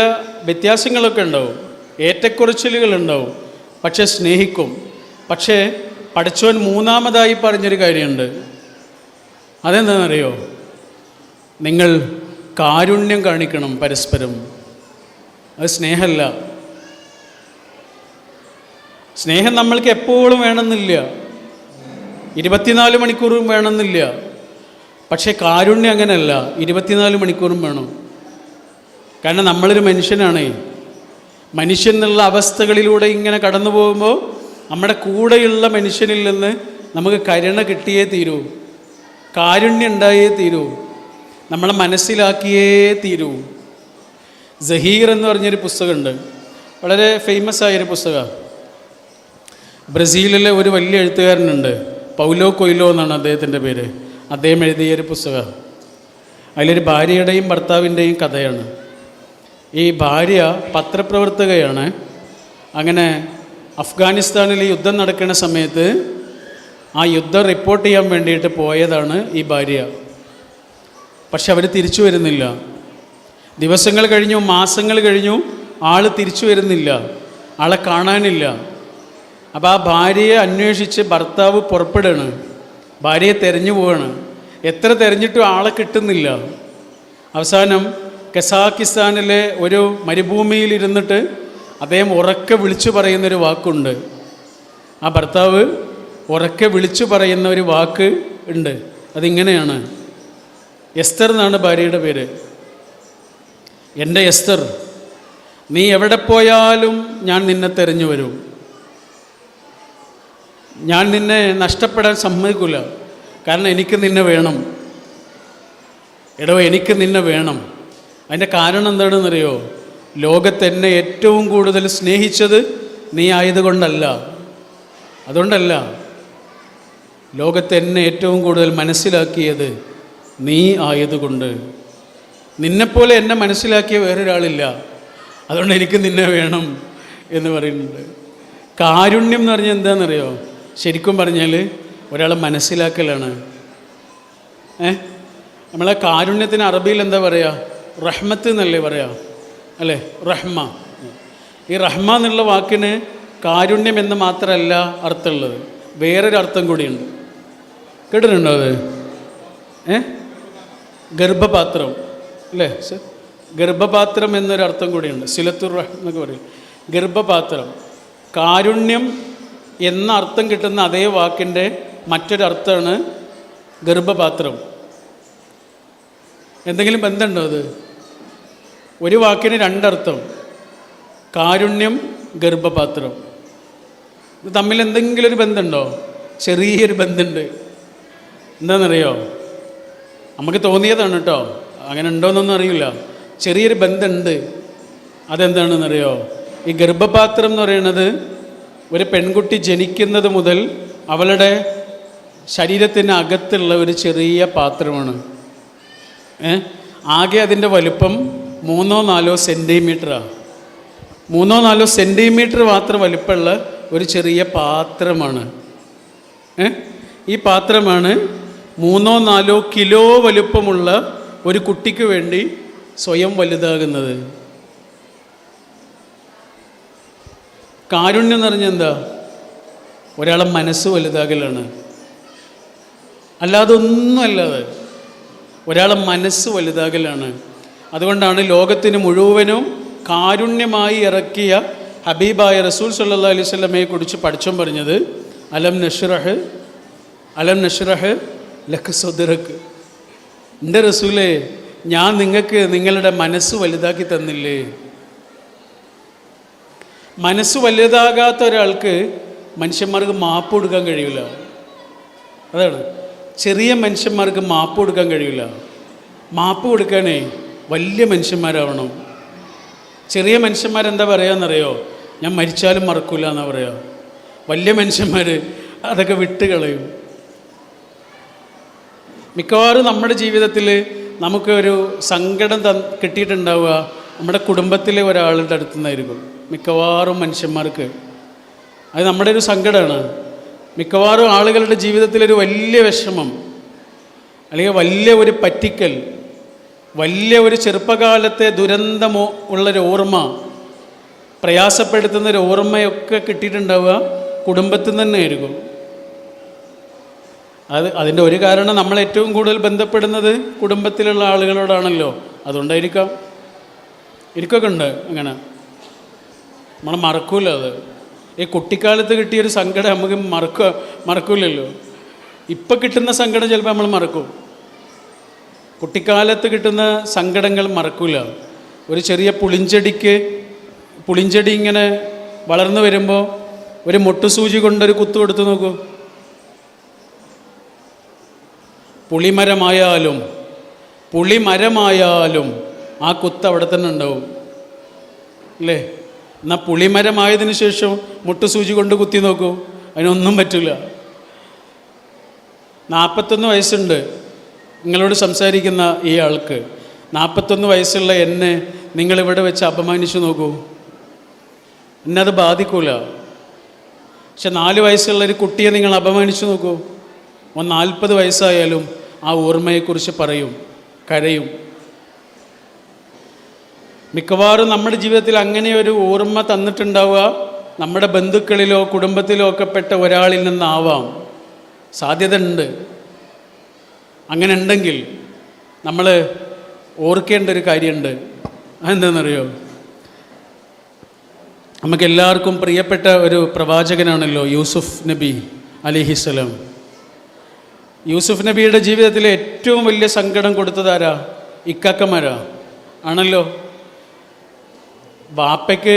വ്യത്യാസങ്ങളൊക്കെ ഉണ്ടാവും, ഏറ്റക്കുറച്ചിലുകളുണ്ടാവും, പക്ഷെ സ്നേഹിക്കും. പക്ഷേ പഠിച്ചവൻ മൂന്നാമതായി പറഞ്ഞൊരു കാര്യമുണ്ട്. അതെന്താണെന്നറിയോ? നിങ്ങൾ കാരുണ്യം കാണിക്കണം പരസ്പരം. അത് സ്നേഹമല്ല. സ്നേഹം നമ്മൾക്ക് എപ്പോഴും വേണമെന്നില്ല, 24 മണിക്കൂറും വേണമെന്നില്ല. പക്ഷേ കാരുണ്യം അങ്ങനെയല്ല, 24 മണിക്കൂറും വേണം. കാരണം നമ്മളൊരു മനുഷ്യനാണേ. മനുഷ്യൻ എന്നുള്ള അവസ്ഥകളിലൂടെ ഇങ്ങനെ കടന്നു പോകുമ്പോൾ നമ്മുടെ കൂടെയുള്ള മനുഷ്യനിൽ നിന്ന് നമുക്ക് കരുണ കിട്ടിയേ തീരൂ, കാരുണ്യം ഉണ്ടായേ തീരൂ, നമ്മളെ മനസ്സിലാക്കിയേ തീരൂ. സഹീർ എന്ന് പറഞ്ഞൊരു പുസ്തകമുണ്ട്, വളരെ ഫേമസ് ആയൊരു പുസ്തകമാണ്. ബ്രസീലിലെ ഒരു വലിയ എഴുത്തുകാരനുണ്ട്, പൗലോ കൊയ്ലോ എന്നാണ് അദ്ദേഹത്തിൻ്റെ പേര്. അദ്ദേഹം എഴുതിയൊരു പുസ്തകമാണ്. അതിലൊരു ഭാര്യയുടെയും ഭർത്താവിൻ്റെയും കഥയാണ്. ഈ ഭാര്യ പത്രപ്രവർത്തകയാണ്. അങ്ങനെ അഫ്ഗാനിസ്ഥാനിൽ യുദ്ധം നടക്കുന്ന സമയത്ത് ആ യുദ്ധം റിപ്പോർട്ട് ചെയ്യാൻ വേണ്ടിയിട്ട് പോയതാണ് ഈ ഭാര്യ. പക്ഷെ അവർ തിരിച്ചു വരുന്നില്ല. ദിവസങ്ങൾ കഴിഞ്ഞു, മാസങ്ങൾ കഴിഞ്ഞു, ആൾ തിരിച്ചു വരുന്നില്ല, ആളെ കാണാനില്ല. അപ്പോൾ ആ ഭാര്യയെ അന്വേഷിച്ച് ഭർത്താവ് പുറപ്പെടുകയാണ്, ഭാര്യയെ തെരഞ്ഞു പോവുകയാണ്. എത്ര തെരഞ്ഞിട്ടും ആളെ കിട്ടുന്നില്ല. അവസാനം കസാക്കിസ്ഥാനിലെ ഒരു മരുഭൂമിയിലിരുന്നിട്ട് അദ്ദേഹം ഉറക്കെ വിളിച്ചു പറയുന്നൊരു വാക്കുണ്ട്. ആ ഭർത്താവ് ഉറക്കെ വിളിച്ചു പറയുന്ന ഒരു വാക്ക് ഉണ്ട്. അതിങ്ങനെയാണ്, എസ്തർ എന്നാണ് ഭാര്യയുടെ പേര്. എൻ്റെ എസ്തർ, നീ എവിടെ പോയാലും ഞാൻ നിന്നെ തെരഞ്ഞു വരും. ഞാൻ നിന്നെ നഷ്ടപ്പെടാൻ സമ്മതിക്കില്ല. കാരണം എനിക്ക് നിന്നെ വേണം. എടോ, എനിക്ക് നിന്നെ വേണം. അതിൻ്റെ കാരണം എന്താണെന്നറിയോ? ലോകത്തെന്നെ ഏറ്റവും കൂടുതൽ സ്നേഹിച്ചത് നീ ആയതുകൊണ്ടല്ല, അതുകൊണ്ടല്ല. ലോകത്തെന്നെ ഏറ്റവും കൂടുതൽ മനസ്സിലാക്കിയത് നീ ആയതുകൊണ്ട്. നിന്നെപ്പോലെ എന്നെ മനസ്സിലാക്കിയ വേറൊരാളില്ല, അതുകൊണ്ട് എനിക്ക് നിന്നെ വേണം എന്ന് പറയുന്നുണ്ട്. കാരുണ്യം എന്ന് പറഞ്ഞാൽ എന്താണെന്നറിയോ? ശരിക്കും പറഞ്ഞാൽ ഒരാളെ മനസ്സിലാക്കലാണ്. നമ്മളെ കാരുണ്യത്തിന് അറബിയിൽ എന്താ പറയുക? റഹ്മത്ത് എന്നല്ലേ പറയാ, അല്ലേ? റഹ്മ. ഈ റഹ്മ എന്നുള്ള വാക്കിന് കാരുണ്യം എന്ന് മാത്രമല്ല അർത്ഥമുള്ളത്, വേറൊരു അർത്ഥം കൂടിയുണ്ട്. കേട്ടിട്ടുണ്ടോ അത്? ഗർഭപാത്രം, അല്ലേ? ഗർഭപാത്രം എന്നൊരർത്ഥം കൂടിയുണ്ട്. സിലത്തുർ റഹ്മ എന്നൊക്കെ പറയും. ഗർഭപാത്രം. കാരുണ്യം എന്ന അർത്ഥം കിട്ടുന്ന അതേ വാക്കിൻ്റെ മറ്റൊരർത്ഥമാണ് ഗർഭപാത്രം. എന്തെങ്കിലും ബന്ധമുണ്ടോ അത്? ഒരു വാക്കിന് രണ്ടർത്ഥം. കാരുണ്യം, ഗർഭപാത്രം. ഇത് തമ്മിൽ എന്തെങ്കിലും ഒരു ബന്ധമുണ്ടോ? ചെറിയൊരു ബന്ധമുണ്ട്. എന്താണെന്നറിയോ? നമുക്ക് തോന്നിയതാണ് കേട്ടോ, അങ്ങനെ ഉണ്ടോയെന്നൊന്നും അറിയില്ല. ചെറിയൊരു ബന്ധമുണ്ട്. അതെന്താണെന്നറിയോ? ഈ ഗർഭപാത്രം എന്ന് പറയുന്നത് ഒരു പെൺകുട്ടി ജനിക്കുന്നത് മുതൽ അവളുടെ ശരീരത്തിന് അകത്തുള്ള ഒരു ചെറിയ പാത്രമാണ്. ആകെ അതിൻ്റെ വലുപ്പം 3-4 സെൻറ്റിമീറ്ററാണ്. 3-4 സെൻറ്റിമീറ്റർ മാത്രം വലുപ്പമുള്ള ഒരു ചെറിയ പാത്രമാണ്. ഈ പാത്രമാണ് 3-4 കിലോ വലുപ്പമുള്ള ഒരു കുട്ടിക്ക് വേണ്ടി സ്വയം വലുതാകുന്നത്. കാരുണ്യം എന്ന് പറഞ്ഞാൽ എന്താ? ഒരാളെ മനസ്സ് വലുതാകലാണ്. അല്ലാതെ ഒന്നുമല്ലാതെ ഒരാളെ മനസ്സ് വലുതാകലാണ്. അതുകൊണ്ടാണ് ലോകത്തിന് മുഴുവനും കാരുണ്യമായി ഇറക്കിയ ഹബീബായ റസൂൽ സല്ലല്ലാഹു അലൈഹി വസല്ലമയെ കുറിച്ച് പഠിച്ചോൻ പറഞ്ഞത് അലം നഷ്റഹ് ലക സദ്റക്. എൻ്റെ റസൂലേ, ഞാൻ നിങ്ങൾക്ക് നിങ്ങളുടെ മനസ്സ് വലുതാക്കി തന്നില്ലേ? മനസ്സ് വലുതാകാത്ത ഒരാൾക്ക് മനുഷ്യന്മാർക്ക് മാപ്പ് കൊടുക്കാൻ കഴിയില്ല. അതാണ്, ചെറിയ മനുഷ്യന്മാർക്ക് മാപ്പ് കൊടുക്കാൻ കഴിയില്ല. മാപ്പ് കൊടുക്കാനേ വലിയ മനുഷ്യന്മാരാവണം. ചെറിയ മനുഷ്യന്മാരെന്താ പറയാന്നറിയോ? ഞാൻ മരിച്ചാലും മറക്കൂല എന്നാ പറയുക. വലിയ മനുഷ്യന്മാർ അതൊക്കെ വിട്ട് കളയും. മിക്കവാറും നമ്മുടെ ജീവിതത്തിൽ നമുക്ക് ഒരു സങ്കടം കിട്ടിയിട്ടുണ്ടാവുക നമ്മുടെ കുടുംബത്തിലെ ഒരാളുടെ അടുത്തു നിന്നായിരിക്കും. മിക്കവാറും മനുഷ്യന്മാർക്ക് അത് നമ്മുടെ ഒരു സങ്കടമാണ്. മിക്കവാറും ആളുകളുടെ ജീവിതത്തിലൊരു വലിയ വിഷമം, അല്ലെങ്കിൽ വലിയ ഒരു പറ്റിക്കൽ, വലിയ ഒരു ചെറുപ്പകാലത്തെ ദുരന്തമോ ഉള്ളൊരു ഓർമ്മ, പ്രയാസപ്പെടുത്തുന്നൊരു ഓർമ്മയൊക്കെ കിട്ടിയിട്ടുണ്ടാവുക കുടുംബത്തിൽ നിന്ന് തന്നെ ആയിരിക്കും. അതിൻ്റെ ഒരു കാരണം നമ്മൾ ഏറ്റവും കൂടുതൽ ബന്ധപ്പെടുന്നത് കുടുംബത്തിലുള്ള ആളുകളോടാണല്ലോ. അതുകൊണ്ടായിരിക്കാം. എനിക്കൊക്കെ ഉണ്ട് അങ്ങനെ. നമ്മൾ മറക്കൂല അത്. ഈ കുട്ടിക്കാലത്ത് കിട്ടിയൊരു സങ്കടം നമുക്ക് മറക്കൂലല്ലോ. ഇപ്പം കിട്ടുന്ന സങ്കടം ചിലപ്പോൾ നമ്മൾ മറക്കും. കുട്ടിക്കാലത്ത് കിട്ടുന്ന സങ്കടങ്ങൾ മറക്കൂല. ഒരു ചെറിയ പുളിഞ്ചെടി ഇങ്ങനെ വളർന്നു വരുമ്പോൾ ഒരു മൊട്ടുസൂചി കൊണ്ടൊരു കുത്തു കൊടുത്ത് നോക്കൂ. പുളിമരമായാലും ആ കുത്ത് അവിടെ തന്നെ ഉണ്ടാവും അല്ലേ? എന്നാൽ പുളിമരമായതിനു ശേഷം മുട്ടുസൂചി കൊണ്ട് കുത്തി നോക്കൂ, അതിനൊന്നും പറ്റില്ല. 41 വയസ്സുണ്ട് നിങ്ങളോട് സംസാരിക്കുന്ന ഈ ആൾക്ക്. 41 വയസ്സുള്ള എന്നെ നിങ്ങളിവിടെ വെച്ച് അപമാനിച്ചു നോക്കൂ, എന്നെ അത് ബാധിക്കൂല. പക്ഷെ 4 വയസ്സുള്ള ഒരു കുട്ടിയെ നിങ്ങൾ അപമാനിച്ചു നോക്കൂ, 40 വയസ്സായാലും ആ ഓർമ്മയെക്കുറിച്ച് പറയും, കരയും. മിക്കവാറും നമ്മുടെ ജീവിതത്തിൽ അങ്ങനെ ഒരു ഓർമ്മ തന്നിട്ടുണ്ടാവുക നമ്മുടെ ബന്ധുക്കളിലോ കുടുംബത്തിലോ ഒക്കെ പെട്ട ഒരാളിൽ നിന്നാവാം. സാധ്യത ഉണ്ട്. അങ്ങനെ ഉണ്ടെങ്കിൽ നമ്മൾ ഓർക്കേണ്ട ഒരു കാര്യമുണ്ട്. അതെന്താണെന്നറിയോ? നമുക്കെല്ലാവർക്കും പ്രിയപ്പെട്ട ഒരു പ്രവാചകനാണല്ലോ യൂസുഫ് നബി അലൈഹിസ്സലാം. യൂസുഫ് നബിയുടെ ജീവിതത്തിലെ ഏറ്റവും വലിയ സങ്കടം കൊടുത്തതാരാ? ഇക്കാക്കമാരാ ആണല്ലോ. ബാപ്പയ്ക്ക്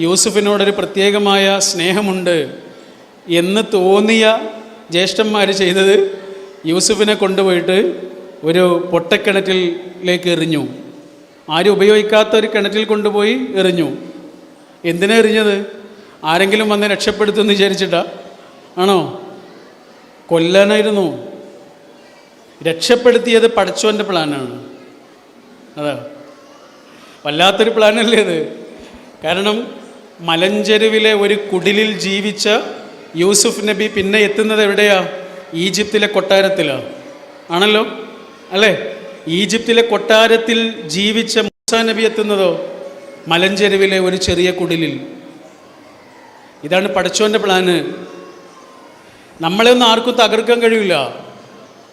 യൂസുഫിനോടൊരു പ്രത്യേകമായ സ്നേഹമുണ്ട് എന്ന് തോന്നിയ ജ്യേഷ്ഠന്മാർ ചെയ്തത് യൂസുഫിനെ കൊണ്ടുപോയിട്ട് ഒരു പൊട്ടക്കിണറ്റിലേക്ക് എറിഞ്ഞു. ആരും ഉപയോഗിക്കാത്ത ഒരു കിണറ്റിൽ കൊണ്ടുപോയി എറിഞ്ഞു. എന്തിനാ എറിഞ്ഞത്? ആരെങ്കിലും വന്ന് രക്ഷപ്പെടുത്തുമെന്ന് വിചാരിച്ചിട്ടാ? ആണോ? കൊല്ലാനായിരുന്നു. രക്ഷപ്പെടുത്തിയത് പടച്ചോൻ്റെ പ്ലാനാണ്. അതാ, വല്ലാത്തൊരു പ്ലാനല്ലേ അത്. കാരണം മലഞ്ചെരുവിലെ ഒരു കുടിലിൽ ജീവിച്ച യൂസുഫ് നബി പിന്നെ എത്തുന്നത് എവിടെയാ? ഈജിപ്തിലെ കൊട്ടാരത്തിലാണ്. ആണല്ലോ അല്ലേ? ഈജിപ്തിലെ കൊട്ടാരത്തിൽ ജീവിച്ച മൂസാ നബി എത്തുന്നതോ മലഞ്ചെരുവിലെ ഒരു ചെറിയ കുടിലിൽ. ഇതാണ് പടച്ചോൻ്റെ പ്ലാന്. നമ്മളെ ഒന്നും ആർക്കും തകർക്കാൻ കഴിയില്ല.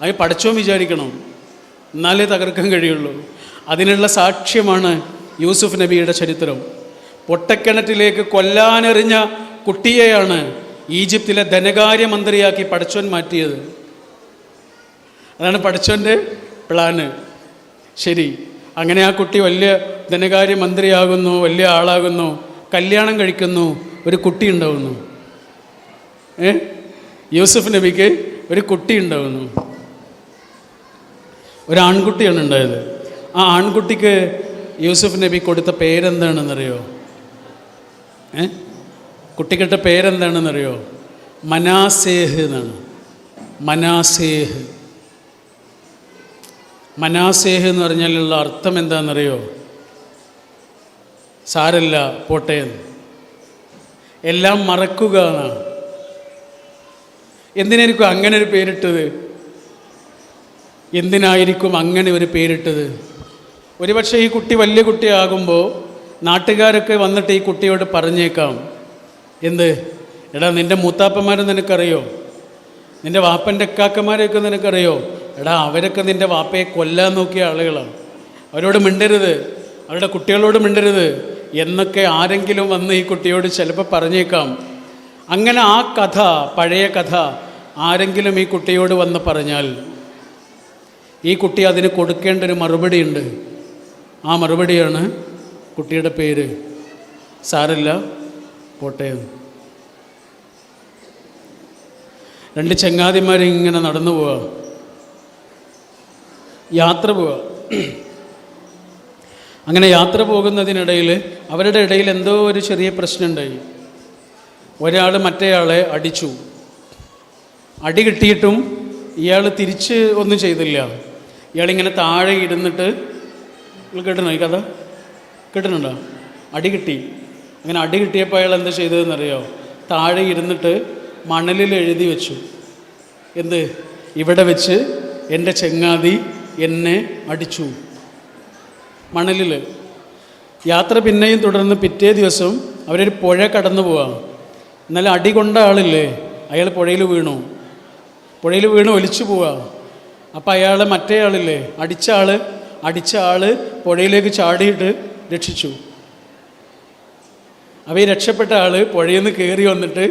അത് പടച്ചോൻ വിചാരിക്കണം, എന്നാലേ തകർക്കാൻ കഴിയുള്ളൂ. അതിനുള്ള സാക്ഷ്യമാണ് യൂസുഫ് നബിയുടെ ചരിത്രം. പൊട്ടക്കിണറ്റിലേക്ക് കൊല്ലാനെറിഞ്ഞ കുട്ടിയെയാണ് ഈജിപ്തിലെ ധനകാര്യമന്ത്രിയാക്കി പടച്ചോൻ മാറ്റിയത്. അതാണ് പടച്ചോൻ്റെ പ്ലാന്. ശരി, അങ്ങനെ ആ കുട്ടി വലിയ ധനകാര്യമന്ത്രിയാകുന്നു, വലിയ ആളാകുന്നു, കല്യാണം കഴിക്കുന്നു, ഒരു കുട്ടി ഉണ്ടാവുന്നു. യൂസുഫ് നബിക്ക് ഒരു കുട്ടി ഉണ്ടാവുന്നു. ഒരു ആൺകുട്ടിയാണ് ഉണ്ടായത്. ആ ആൺകുട്ടിക്ക് യൂസുഫ് നബി കൊടുത്ത പേരെന്താണെന്നറിയോ? കുട്ടിക്കിട്ട പേരെന്താണെന്നറിയോ? മനാസേഹ് എന്നാണ്. മനാസേഹ്. മനാസേഹ് എന്ന് പറഞ്ഞാലുള്ള അർത്ഥം എന്താണെന്നറിയോ? സാരല്ല പോട്ടെ, എല്ലാം മറക്കുക എന്നാണ്. എന്തിനായിരിക്കും അങ്ങനെ ഒരു പേരിട്ടത്? എന്തിനായിരിക്കും അങ്ങനെ ഒരു പേരിട്ടത്? ഒരുപക്ഷെ ഈ കുട്ടി വലിയ കുട്ടിയാകുമ്പോൾ നാട്ടുകാരൊക്കെ വന്നിട്ട് ഈ കുട്ടിയോട് പറഞ്ഞേക്കാം, എന്ത്, എടാ നിൻ്റെ മൂത്താപ്പന്മാരെ നിനക്കറിയോ? നിൻ്റെ വാപ്പൻ്റെ അക്കാക്കന്മാരെയൊക്കെ നിനക്കറിയോ? എടാ അവരൊക്കെ നിൻ്റെ വാപ്പയെ കൊല്ലാൻ നോക്കിയ ആളുകളാണ്, അവരോട് മിണ്ടരുത്, അവരുടെ കുട്ടികളോട് മിണ്ടരുത് എന്നൊക്കെ ആരെങ്കിലും വന്ന് ഈ കുട്ടിയോട് ചിലപ്പോൾ പറഞ്ഞേക്കാം. അങ്ങനെ ആ കഥ, പഴയ കഥ ആരെങ്കിലും ഈ കുട്ടിയോട് വന്ന് പറഞ്ഞാൽ ഈ കുട്ടി അതിന് കൊടുക്കേണ്ട ഒരു മറുപടിയുണ്ട്. ആ മറുപടിയാണ് കുട്ടിയുടെ പേര് സാരല്ല പോട്ടെ. രണ്ട് ചങ്ങാതിമാരിങ്ങനെ നടന്നു പോവുക, യാത്ര പോവുക. അങ്ങനെ യാത്ര പോകുന്നതിനിടയിൽ അവരുടെ ഇടയിൽ എന്തോ ഒരു ചെറിയ പ്രശ്നമുണ്ടായി. ഒരാൾ മറ്റേയാളെ അടിച്ചു. അടി കിട്ടിയിട്ടും ഇയാൾ തിരിച്ച് ഒന്നും ചെയ്തില്ല. ഇയാളിങ്ങനെ താഴെ ഇരുന്നിട്ട്, കേട്ടണോ ഈ കഥ? കേട്ടിട്ടുണ്ടോ? അടി കിട്ടി. അങ്ങനെ അടി കിട്ടിയപ്പോൾ അയാൾ എന്താ ചെയ്തതെന്നറിയോ? താഴെ ഇരുന്നിട്ട് മണലിൽ എഴുതി വെച്ചു, എന്ത്, ഇവിടെ വെച്ച് എൻ്റെ ചങ്ങാതി എന്നെ അടിച്ചു. മണലിൽ. യാത്ര പിന്നെയും തുടർന്ന് പിറ്റേ ദിവസം അവരൊരു പുഴ കടന്നു പോവാം. എന്നാലും അടി കൊണ്ട ആളില്ലേ, അയാൾ പുഴയിൽ വീണു. പുഴയിൽ വീണ് ഒലിച്ചു പോവുക. അപ്പം അയാൾ മറ്റേ ആളില്ലേ, അടിച്ച ആൾ പുഴയിലേക്ക് ചാടിയിട്ട് രക്ഷിച്ചു. അപ്പോൾ ഈ രക്ഷപ്പെട്ട ആൾ പുഴയിൽ നിന്ന് കയറി വന്നിട്ട്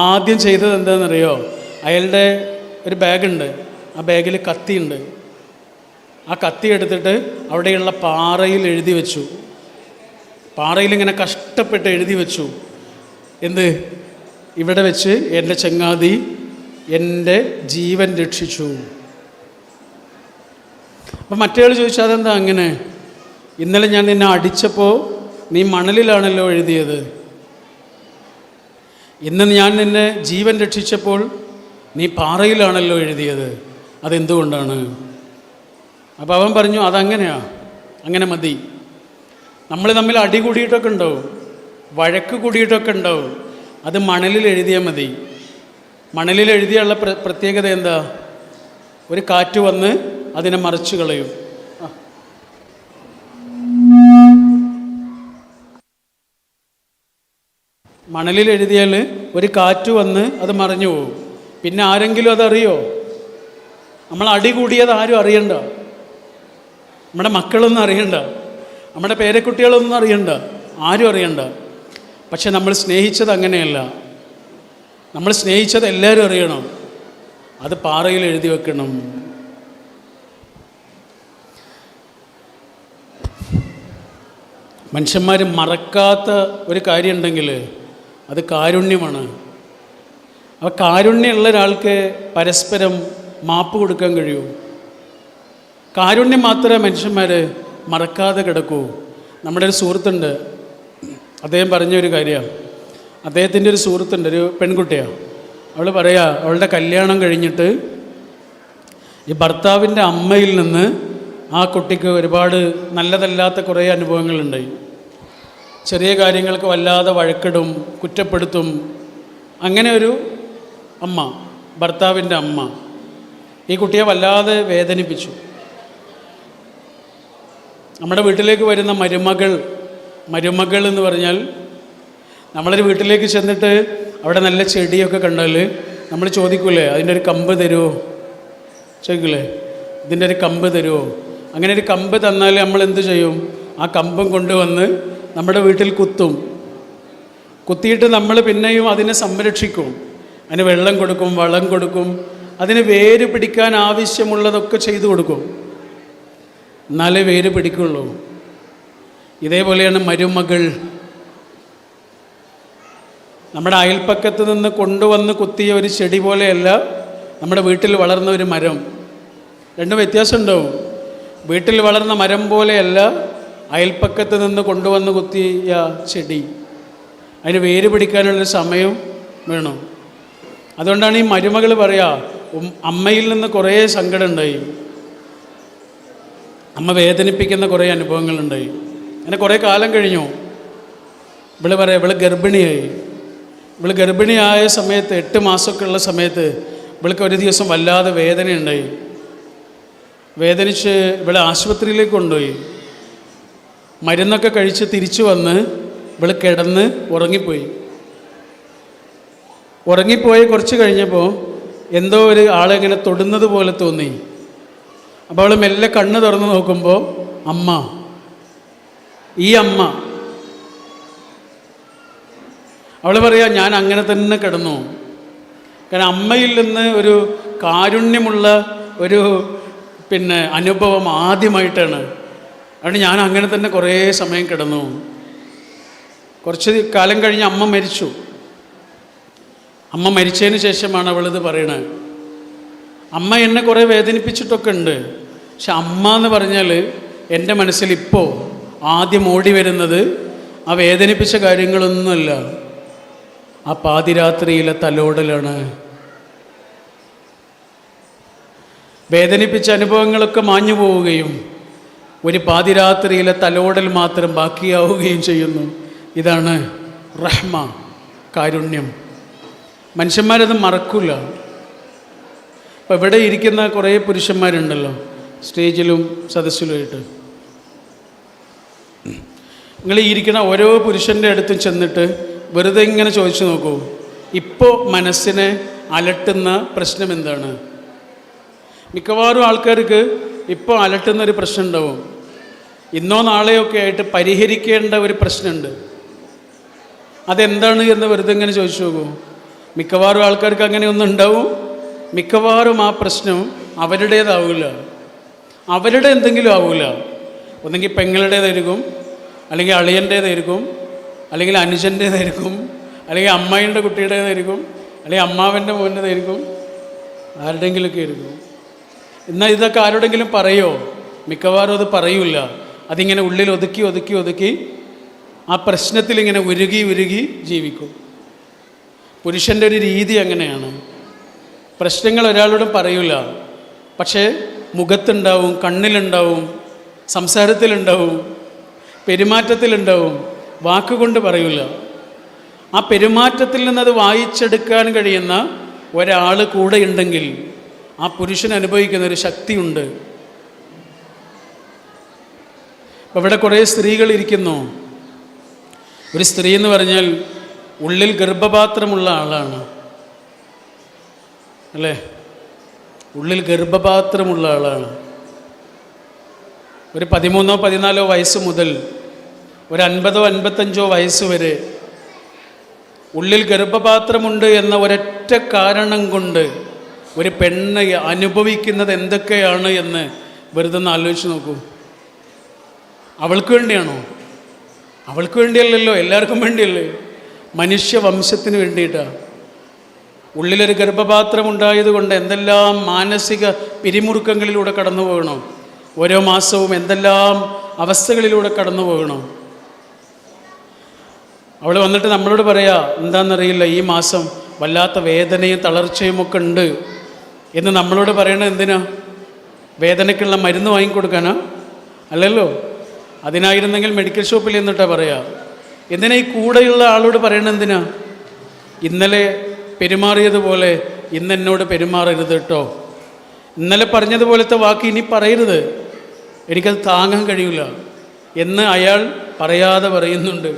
ആദ്യം ചെയ്തത് എന്താണെന്നറിയോ? അയാളുടെ ഒരു ബാഗുണ്ട്, ആ ബാഗിൽ കത്തിയുണ്ട്. ആ കത്തി എടുത്തിട്ട് അവിടെയുള്ള പാറയിൽ എഴുതി വെച്ചു. പാറയിൽ ഇങ്ങനെ കഷ്ടപ്പെട്ട് എഴുതി വെച്ചു, എന്ത്, ഇവിടെ വെച്ച് എൻ്റെ ചങ്ങാതി എൻ്റെ ജീവൻ രക്ഷിച്ചു. അപ്പം മറ്റേയാൾ ചോദിച്ചു, അതെന്താ അങ്ങനെ? ഇന്നലെ ഞാൻ നിന്നെ അടിച്ചപ്പോൾ നീ മണലിലാണല്ലോ എഴുതിയത്, ഇന്ന് ഞാൻ നിന്നെ ജീവൻ രക്ഷിച്ചപ്പോൾ നീ പാറയിലാണല്ലോ എഴുതിയത്, അതെന്തുകൊണ്ടാണ്? അപ്പോൾ അവൻ പറഞ്ഞു, അതങ്ങനെയാ, അങ്ങനെ മതി. നമ്മൾ തമ്മിൽ അടി കൂടിയിട്ടൊക്കെ ഉണ്ടാവും, വഴക്ക് കൂടിയിട്ടൊക്കെ ഉണ്ടാവും, അത് മണലിൽ എഴുതിയാൽ മതി. മണലിൽ എഴുതിയുള്ള പ്രത്യേകത എന്താ? ഒരു കാറ്റ് വന്ന് അതിനെ മറിച്ചു കളയും. മണലിൽ എഴുതിയാൽ ഒരു കാറ്റ് വന്ന് അത് മറിഞ്ഞു പോകും. പിന്നെ ആരെങ്കിലും അതറിയോ? നമ്മൾ അടി കൂടിയത് ആരും അറിയണ്ട, നമ്മുടെ മക്കളൊന്നും അറിയണ്ട, നമ്മുടെ പേരക്കുട്ടികളൊന്നും അറിയണ്ട, ആരും അറിയണ്ട. പക്ഷെ നമ്മൾ സ്നേഹിച്ചത് അങ്ങനെയല്ല. നമ്മൾ സ്നേഹിച്ചത് എല്ലാവരും അറിയണം, അത് പാറയിൽ എഴുതി വെക്കണം. മനുഷ്യന്മാർ മറക്കാത്ത ഒരു കാര്യമുണ്ടെങ്കിൽ അത് കാരുണ്യമാണ്. ആ കാരുണ്യമുള്ള ഒരാൾക്ക് പരസ്പരം മാപ്പ് കൊടുക്കാൻ കഴിയൂ. കാരുണ്യം മാത്രമേ മനുഷ്യന്മാർ മറക്കാതെ കിടക്കൂ. നമ്മുടെ ഒരു സുഹൃത്തുണ്ട്, അദ്ദേഹം പറഞ്ഞൊരു കാര്യമാണ്. അദ്ദേഹത്തിൻ്റെ ഒരു സുഹൃത്തുണ്ട്, ഒരു പെൺകുട്ടിയാണ്. അവൾ പറയാ, അവളുടെ കല്യാണം കഴിഞ്ഞിട്ട് ഈ ഭർത്താവിൻ്റെ അമ്മയിൽ നിന്ന് ആ കുട്ടിക്ക് ഒരുപാട് നല്ലതല്ലാത്ത കുറേ അനുഭവങ്ങളുണ്ടായി. ചെറിയ കാര്യങ്ങൾക്ക് വല്ലാതെ വഴക്കിടും, കുറ്റപ്പെടുത്തും. അങ്ങനെ ഒരു അമ്മ, ഭർത്താവിൻ്റെ അമ്മ ഈ കുട്ടിയെ വല്ലാതെ വേദനിപ്പിച്ചു. നമ്മുടെ വീട്ടിലേക്ക് വരുന്ന മരുമകൾ എന്ന് പറഞ്ഞാൽ, നമ്മളൊരു വീട്ടിലേക്ക് ചെന്നിട്ട് അവിടെ നല്ല ചെടിയൊക്കെ കണ്ടാൽ നമ്മൾ ചോദിക്കൂലേ, അതിൻ്റെ ഒരു കമ്പ് തരുമോ? ചോദിക്കൂലേ, ഇതിൻ്റെ ഒരു കമ്പ് തരുമോ? അങ്ങനെ ഒരു കമ്പ് തന്നാൽ നമ്മൾ എന്ത് ചെയ്യും? ആ കമ്പം കൊണ്ടുവന്ന് നമ്മുടെ വീട്ടിൽ കുത്തും. കുത്തിയിട്ട് നമ്മൾ പിന്നെയും അതിനെ സംരക്ഷിക്കും. അതിന് വെള്ളം കൊടുക്കും, വളം കൊടുക്കും, അതിന് വേര് പിടിക്കാൻ ആവശ്യമുള്ളതൊക്കെ ചെയ്തു കൊടുക്കും. എന്നാലേ വേര് പിടിക്കുള്ളൂ. ഇതേപോലെയാണ് മരുമകൾ. നമ്മുടെ അയൽപ്പക്കത്ത് നിന്ന് കൊണ്ടുവന്ന് കുത്തിയ ഒരു ചെടി പോലെയല്ല നമ്മുടെ വീട്ടിൽ വളർന്ന ഒരു മരം. രണ്ടും വ്യത്യാസം ഉണ്ടാവും. വീട്ടിൽ വളർന്ന മരം പോലെയല്ല അയൽപ്പക്കത്ത് നിന്ന് കൊണ്ടുവന്ന് കുത്തിയ ചെടി, അതിന് വേര് പിടിക്കാനുള്ളൊരു സമയം വേണം. അതുകൊണ്ടാണ് ഈ മരുമകൾ പറയാ, അമ്മയിൽ നിന്ന് കുറേ സങ്കടം ഉണ്ടായി, അമ്മ വേദനിപ്പിക്കുന്ന കുറേ അനുഭവങ്ങളുണ്ടായി. അങ്ങനെ കുറേ കാലം കഴിഞ്ഞു. ഇവള് പറയാം, ഇവള് ഗർഭിണിയായി. ഇവള് ഗർഭിണിയായ സമയത്ത് 8 മാസമൊക്കെ ഉള്ള സമയത്ത് ഇവൾക്ക് ഒരു ദിവസം വല്ലാതെ വേദനയുണ്ടായി. വേദനിച്ച് ഇവളെ ആശുപത്രിയിലേക്ക് കൊണ്ടുപോയി. മരുന്നൊക്കെ കഴിച്ച് തിരിച്ചു വന്ന് ഇവള് കിടന്ന് ഉറങ്ങിപ്പോയി. ഉറങ്ങിപ്പോയി കുറച്ച് കഴിഞ്ഞപ്പോൾ എന്തോ ഒരു ആളെങ്ങനെ തൊടുന്നത് പോലെ തോന്നി. അപ്പോൾ അവൾ മെല്ലെ കണ്ണ് തുറന്ന് നോക്കുമ്പോൾ അമ്മ, ഈ അമ്മ. അവൾ പറയാ, ഞാൻ അങ്ങനെ തന്നെ കിടന്നു. കാരണം അമ്മയിൽ നിന്ന് ഒരു കാരുണ്യമുള്ള ഒരു അനുഭവം ആദ്യമായിട്ടാണ്. അതുകൊണ്ട് ഞാൻ അങ്ങനെ തന്നെ കുറേ സമയം കിടന്നു. കുറച്ച് കാലം കഴിഞ്ഞ് അമ്മ മരിച്ചു. അമ്മ മരിച്ചതിന് ശേഷമാണ് അവളിത് പറയണത്. അമ്മ എന്നെ കുറേ വേദനിപ്പിച്ചിട്ടൊക്കെ ഉണ്ട്. പക്ഷെ അമ്മ എന്ന് പറഞ്ഞാൽ എൻ്റെ മനസ്സിൽ ഇപ്പോൾ ആദ്യം ഓടി വരുന്നത് ആ വേദനിപ്പിച്ച കാര്യങ്ങളൊന്നുമല്ല, ആ പാതിരാത്രിയിലെ തലോടലാണ്. വേദനിപ്പിച്ച അനുഭവങ്ങളൊക്കെ മാഞ്ഞു പോവുകയും ഒരു പാതിരാത്രിയിലെ തലോടൽ മാത്രം ബാക്കിയാവുകയും ചെയ്യുന്നു. ഇതാണ് റഹ്മ, കാരുണ്യം. മനുഷ്യന്മാരത് മറക്കില്ല. ഇപ്പം ഇവിടെ ഇരിക്കുന്ന കുറേ പുരുഷന്മാരുണ്ടല്ലോ, സ്റ്റേജിലും സദസ്സിലുമായിട്ട്. നിങ്ങൾ ഈ ഇരിക്കുന്ന ഓരോ പുരുഷൻ്റെ അടുത്തും ചെന്നിട്ട് വെറുതെ ഇങ്ങനെ ചോദിച്ചു നോക്കൂ, ഇപ്പോൾ മനസ്സിനെ അലട്ടുന്ന പ്രശ്നം എന്താണ്? മിക്കവാറും ആൾക്കാർക്ക് ഇപ്പോൾ അലട്ടുന്നൊരു പ്രശ്നം ഉണ്ടാവും. ഇന്നോ നാളെയൊക്കെ ആയിട്ട് പരിഹരിക്കേണ്ട ഒരു പ്രശ്നമുണ്ട്. അതെന്താണ് എന്ന് വെറുതെ ഇങ്ങനെ ചോദിച്ചു നോക്കൂ. മിക്കവാറും ആൾക്കാർക്ക് അങ്ങനെ ഒന്നും ഉണ്ടാവും. മിക്കവാറും ആ പ്രശ്നം അവരുടേതാവില്ല, അവരുടെ എന്തെങ്കിലും ആവില്ല. ഒന്നെങ്കിൽ പെങ്ങളുടേതായിരിക്കും, അല്ലെങ്കിൽ അളിയൻ്റേതായിരിക്കും, അല്ലെങ്കിൽ അനുജൻ്റേതായിരിക്കും, അല്ലെങ്കിൽ അമ്മായിൻ്റെ കുട്ടിയുടേതായിരിക്കും, അല്ലെങ്കിൽ അമ്മാവൻ്റെ മോൻ്റേതായിരിക്കും, ആരുടെയെങ്കിലുമൊക്കെ ആയിരിക്കും. എന്നാൽ ഇതൊക്കെ ആരോടെങ്കിലും പറയോ? മിക്കവാറും അത് പറയൂല. അതിങ്ങനെ ഉള്ളിൽ ഒതുക്കി ഒതുക്കി ഒതുക്കി ആ പ്രശ്നത്തിൽ ഇങ്ങനെ ഉരുകി ഉരുകി ജീവിക്കും. പുരുഷൻ്റെ ഒരു രീതി അങ്ങനെയാണ്. പ്രശ്നങ്ങൾ ഒരാളോടും പറയൂല, പക്ഷേ മുഖത്തുണ്ടാവും, കണ്ണിലുണ്ടാവും, സംസാരത്തിലുണ്ടാവും, പെരുമാറ്റത്തിലുണ്ടാവും. വാക്കുകൊണ്ട് പറയൂല. ആ പെരുമാറ്റത്തിൽ നിന്നത് വായിച്ചെടുക്കാൻ കഴിയുന്ന ഒരാൾ കൂടെ ഉണ്ടെങ്കിൽ ആ പുരുഷൻ അനുഭവിക്കുന്ന ഒരു ശക്തിയുണ്ട്. അപ്പം ഇവിടെ കുറേ സ്ത്രീകൾ ഇരിക്കുന്നു. ഒരു സ്ത്രീ എന്ന് പറഞ്ഞാൽ ഉള്ളിൽ ഗർഭപാത്രമുള്ള ആളാണ്, അല്ലേ? ഉള്ളിൽ ഗർഭപാത്രമുള്ള ആളാണ്. ഒരു 13 14 വയസ്സ് മുതൽ ഒരു 50 55 വയസ്സ് വരെ ഉള്ളിൽ ഗർഭപാത്രമുണ്ട് എന്ന ഒരൊറ്റ കാരണം കൊണ്ട് ഒരു പെണ്ണ് അനുഭവിക്കുന്നത് എന്തൊക്കെയാണ് എന്ന് വെറുതെ ഒന്ന് ആലോചിച്ച് നോക്കൂ. അവൾക്ക് വേണ്ടിയാണോ? അവൾക്ക് വേണ്ടിയല്ലല്ലോ, എല്ലാവർക്കും വേണ്ടിയല്ലേ? മനുഷ്യവംശത്തിന് വേണ്ടിയിട്ടാണ്. ഉള്ളിലൊരു ഗർഭപാത്രം ഉണ്ടായതുകൊണ്ട് എന്തെല്ലാം മാനസിക പിരിമുറുക്കങ്ങളിലൂടെ കടന്നു പോകണം. ഓരോ മാസവും എന്തെല്ലാം അവസ്ഥകളിലൂടെ കടന്നു പോകണം. അവൾ വന്നിട്ട് നമ്മളോട് പറയാ, എന്താണെന്നറിയില്ല, ഈ മാസം വല്ലാത്ത വേദനയും തളർച്ചയും ഒക്കെ ഉണ്ട് എന്ന് നമ്മളോട് പറയണത് എന്തിനാ? വേദനയ്ക്കുള്ള മരുന്ന് വാങ്ങിക്കൊടുക്കാനാ? അല്ലല്ലോ. അതിനായിരുന്നെങ്കിൽ മെഡിക്കൽ ഷോപ്പിൽ എന്നിട്ടാ പറയാ. എന്തിനാ ഈ കൂടെയുള്ള ആളോട് പറയണത്? എന്തിനാ? ഇന്നലെ പെരുമാറിയതുപോലെ ഇന്ന് എന്നോട് പെരുമാറരുത് കേട്ടോ. ഇന്നലെ പറഞ്ഞതുപോലത്തെ വാക്ക് ഇനി പറയരുത്, എനിക്കത് താങ്ങാൻ കഴിയില്ല എന്ന് അയാൾ പറയാതെ പറയുന്നുണ്ട്.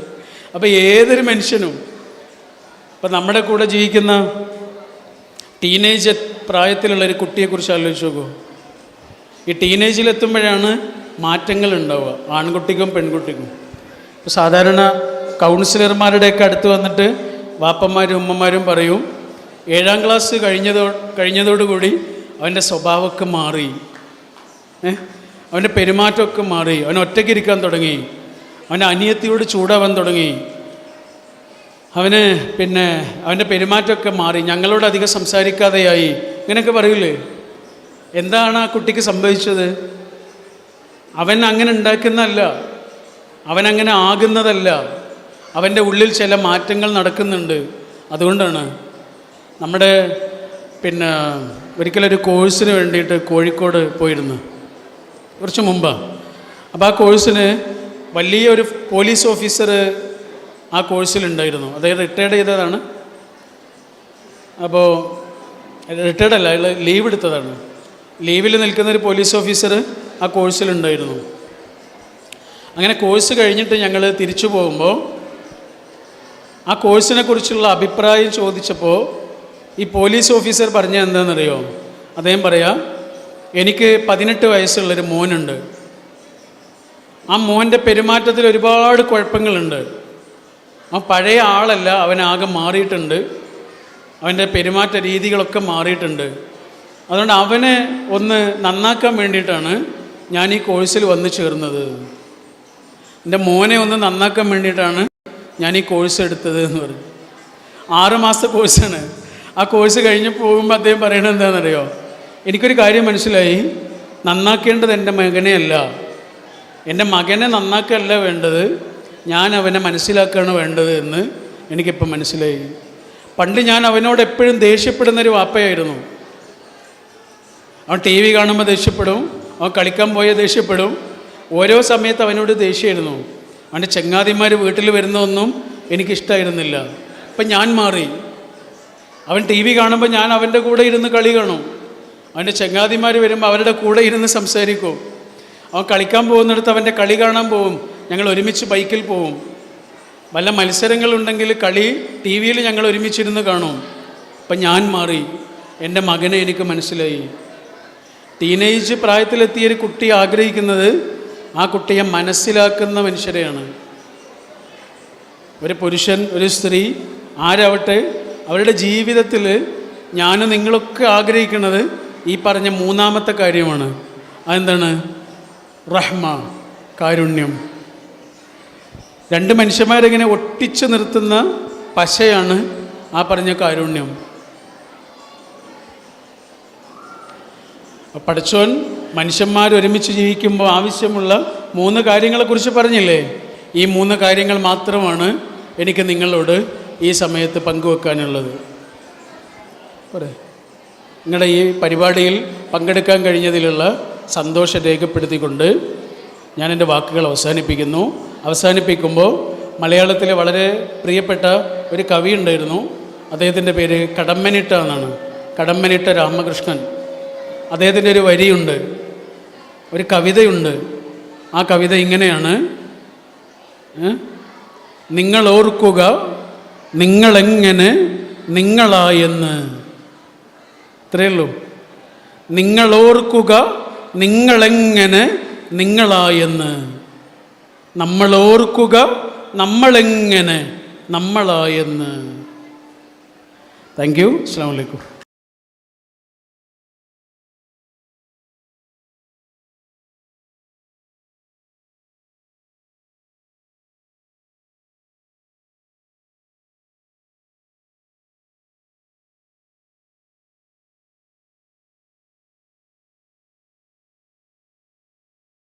അപ്പോൾ ഏതൊരു മനുഷ്യനും, ഇപ്പം നമ്മുടെ കൂടെ ജീവിക്കുന്ന ടീനേജ് പ്രായത്തിലുള്ളൊരു കുട്ടിയെക്കുറിച്ച് ആലോചിച്ച് നോക്കൂ. ഈ ടീനേജിലെത്തുമ്പോഴാണ് മാറ്റങ്ങൾ ഉണ്ടാവുക, ആൺകുട്ടിക്കും പെൺകുട്ടിക്കും. ഇപ്പോൾ സാധാരണ കൗൺസിലർമാരുടെയൊക്കെ അടുത്ത് വന്നിട്ട് വാപ്പന്മാരും ഉമ്മമാരും പറയും, 7ാം ക്ലാസ് കഴിഞ്ഞതോടുകൂടി അവൻ്റെ സ്വഭാവമൊക്കെ മാറി, അവൻ്റെ പെരുമാറ്റമൊക്കെ മാറി, അവൻ ഒറ്റയ്ക്ക് ഇരിക്കാൻ തുടങ്ങി, അവൻ്റെ അനിയത്തിയോട് ചൂടാവാൻ തുടങ്ങി, അവന് അവൻ്റെ പെരുമാറ്റമൊക്കെ മാറി, ഞങ്ങളോട് അധികം സംസാരിക്കാതെയായി, ഇങ്ങനെയൊക്കെ പറയൂലേ? എന്താണ് ആ കുട്ടിക്ക് സംഭവിച്ചത്? അവൻ അങ്ങനെ ഉണ്ടാക്കുന്നതല്ല, അവനങ്ങനെ ആകുന്നതല്ല, അവൻ്റെ ഉള്ളിൽ ചില മാറ്റങ്ങൾ നടക്കുന്നുണ്ട്. അതുകൊണ്ടാണ് നമ്മുടെ ഒരിക്കലൊരു കോഴ്സിന് വേണ്ടിയിട്ട് കോഴിക്കോട് പോയിരുന്നു, കുറച്ച് മുമ്പാണ്. അപ്പോൾ ആ കോഴ്സിന് വലിയൊരു പോലീസ് ഓഫീസർ ആ കോഴ്സിലുണ്ടായിരുന്നു. അദ്ദേഹം റിട്ടയർഡ് ചെയ്തതാണ്. അപ്പോൾ റിട്ടയർഡ് അല്ല, അയാൾ ലീവ് എടുത്തതാണ്. ലീവിൽ നിൽക്കുന്നൊരു പോലീസ് ഓഫീസർ ആ കോഴ്സിലുണ്ടായിരുന്നു. അങ്ങനെ കോഴ്സ് കഴിഞ്ഞിട്ട് ഞങ്ങൾ തിരിച്ചു പോകുമ്പോൾ ആ കോഴ്സിനെ കുറിച്ചുള്ള അഭിപ്രായം ചോദിച്ചപ്പോൾ ഈ പോലീസ് ഓഫീസർ പറഞ്ഞ എന്താണെന്നറിയോ? അദ്ദേഹം പറയാം, എനിക്ക് 18 വയസ്സുള്ളൊരു മോനുണ്ട്. ആ മോൻ്റെ പെരുമാറ്റത്തിൽ ഒരുപാട് കുഴപ്പങ്ങളുണ്ട്. അവൻ പഴയ ആളല്ല, അവനാകെ മാറിയിട്ടുണ്ട്. അവൻ്റെ പെരുമാറ്റ രീതികളൊക്കെ മാറിയിട്ടുണ്ട്. അതുകൊണ്ട് അവനെ ഒന്ന് നന്നാക്കാൻ വേണ്ടിയിട്ടാണ് ഞാൻ ഈ കോഴ്സിൽ വന്ന് ചേർന്നത്. എൻ്റെ മോനെ ഒന്ന് നന്നാക്കാൻ വേണ്ടിയിട്ടാണ് ഞാൻ ഈ കോഴ്സ് എടുത്തത് എന്ന് പറഞ്ഞു. 6 മാസത്തെ കോഴ്സാണ്. ആ കോഴ്സ് കഴിഞ്ഞ് പോകുമ്പോൾ അദ്ദേഹം പറയണത് എന്താണെന്നറിയോ? എനിക്കൊരു കാര്യം മനസ്സിലായി, നന്നാക്കേണ്ടത് എൻ്റെ മകനെയല്ല, എൻ്റെ മകനെ നന്നാക്കല്ല വേണ്ടത്, ഞാൻ അവനെ മനസ്സിലാക്കുകയാണ് വേണ്ടത് എന്ന് എനിക്കിപ്പോൾ മനസ്സിലായി. പണ്ട് ഞാൻ അവനോട് എപ്പോഴും ദേഷ്യപ്പെടുന്നൊരു വാപ്പയായിരുന്നു. അവൻ ടി വി കാണുമ്പോൾ ദേഷ്യപ്പെടും, അവൻ കളിക്കാൻ പോയ ദേഷ്യപ്പെടും. ഓരോ സമയത്ത് അവനോട് ദേഷ്യമായിരുന്നു. അവൻ്റെ ചങ്ങാതിമാർ വീട്ടിൽ വരുന്നതൊന്നും എനിക്കിഷ്ടമായിരുന്നില്ല. ഇപ്പം ഞാൻ മാറി. അവൻ ടി വി കാണുമ്പോൾ ഞാൻ അവൻ്റെ കൂടെ ഇരുന്ന് കളി കാണും. അവൻ്റെ ചങ്ങാതിമാർ വരുമ്പോൾ അവരുടെ കൂടെ ഇരുന്ന് സംസാരിക്കും. അവൻ കളിക്കാൻ പോകുന്നിടത്ത് അവൻ്റെ കളി കാണാൻ പോവും. ഞങ്ങൾ ഒരുമിച്ച് ബൈക്കിൽ പോവും. വല്ല മത്സരങ്ങളുണ്ടെങ്കിൽ കളി ടി വിയിൽ ഞങ്ങൾ ഒരുമിച്ചിരുന്ന് കാണും. അപ്പം ഞാൻ മാറി. എൻ്റെ മകനെ എനിക്ക് മനസ്സിലായി. ടീനേജ് പ്രായത്തിലെത്തിയൊരു കുട്ടി ആഗ്രഹിക്കുന്നത് ആ കുട്ടിയെ മനസ്സിലാക്കുന്ന മനുഷ്യരെയാണ്. ഒരു പുരുഷൻ, ഒരു സ്ത്രീ, ആരാവട്ടെ, അവരുടെ ജീവിതത്തിൽ ഞാനും നിങ്ങളൊക്കെ ആഗ്രഹിക്കുന്നത് ഈ പറഞ്ഞ മൂന്നാമത്തെ കാര്യമാണ്. അതെന്താണ്? റഹ്മ, കാരുണ്യം. 2 മനുഷ്യന്മാരെങ്ങനെ ഒട്ടിച്ചു നിർത്തുന്ന പശയാണ് ആ പറഞ്ഞ കാരുണ്യം. പടച്ചോൻ മനുഷ്യന്മാർ ഒരുമിച്ച് ജീവിക്കുമ്പോൾ ആവശ്യമുള്ള 3 കാര്യങ്ങളെക്കുറിച്ച് പറഞ്ഞില്ലേ? ഈ 3 കാര്യങ്ങൾ മാത്രമാണ് എനിക്ക് നിങ്ങളോട് ഈ സമയത്ത് പങ്കുവെക്കാനുള്ളത്. നിങ്ങളുടെ ഈ പരിപാടിയിൽ പങ്കെടുക്കാൻ കഴിഞ്ഞതിലുള്ള സന്തോഷം രേഖപ്പെടുത്തിക്കൊണ്ട് ഞാൻ എൻ്റെ വാക്കുകൾ അവസാനിപ്പിക്കുമ്പോൾ മലയാളത്തിലെ വളരെ പ്രിയപ്പെട്ട ഒരു കവി ഉണ്ടായിരുന്നു. അദ്ദേഹത്തിൻ്റെ പേര് കടമ്മനിട്ട എന്നാണ്. കടമ്മനിട്ട രാമകൃഷ്ണൻ. അദ്ദേഹത്തിൻ്റെ ഒരു വരിയുണ്ട്, ഒരു കവിതയുണ്ട്. ആ കവിത ഇങ്ങനെയാണ്: നിങ്ങളോർക്കുക നിങ്ങളെങ്ങനെ നിങ്ങളായെന്ന്. ഇത്രയേ ഉള്ളൂ. നിങ്ങളോർക്കുക നിങ്ങളെങ്ങനെ നിങ്ങളായെന്ന്. നമ്മളോർക്കുക നമ്മളെങ്ങനെ നമ്മളായെന്ന്. Thank you. അസ്സലാമു അലൈക്കും.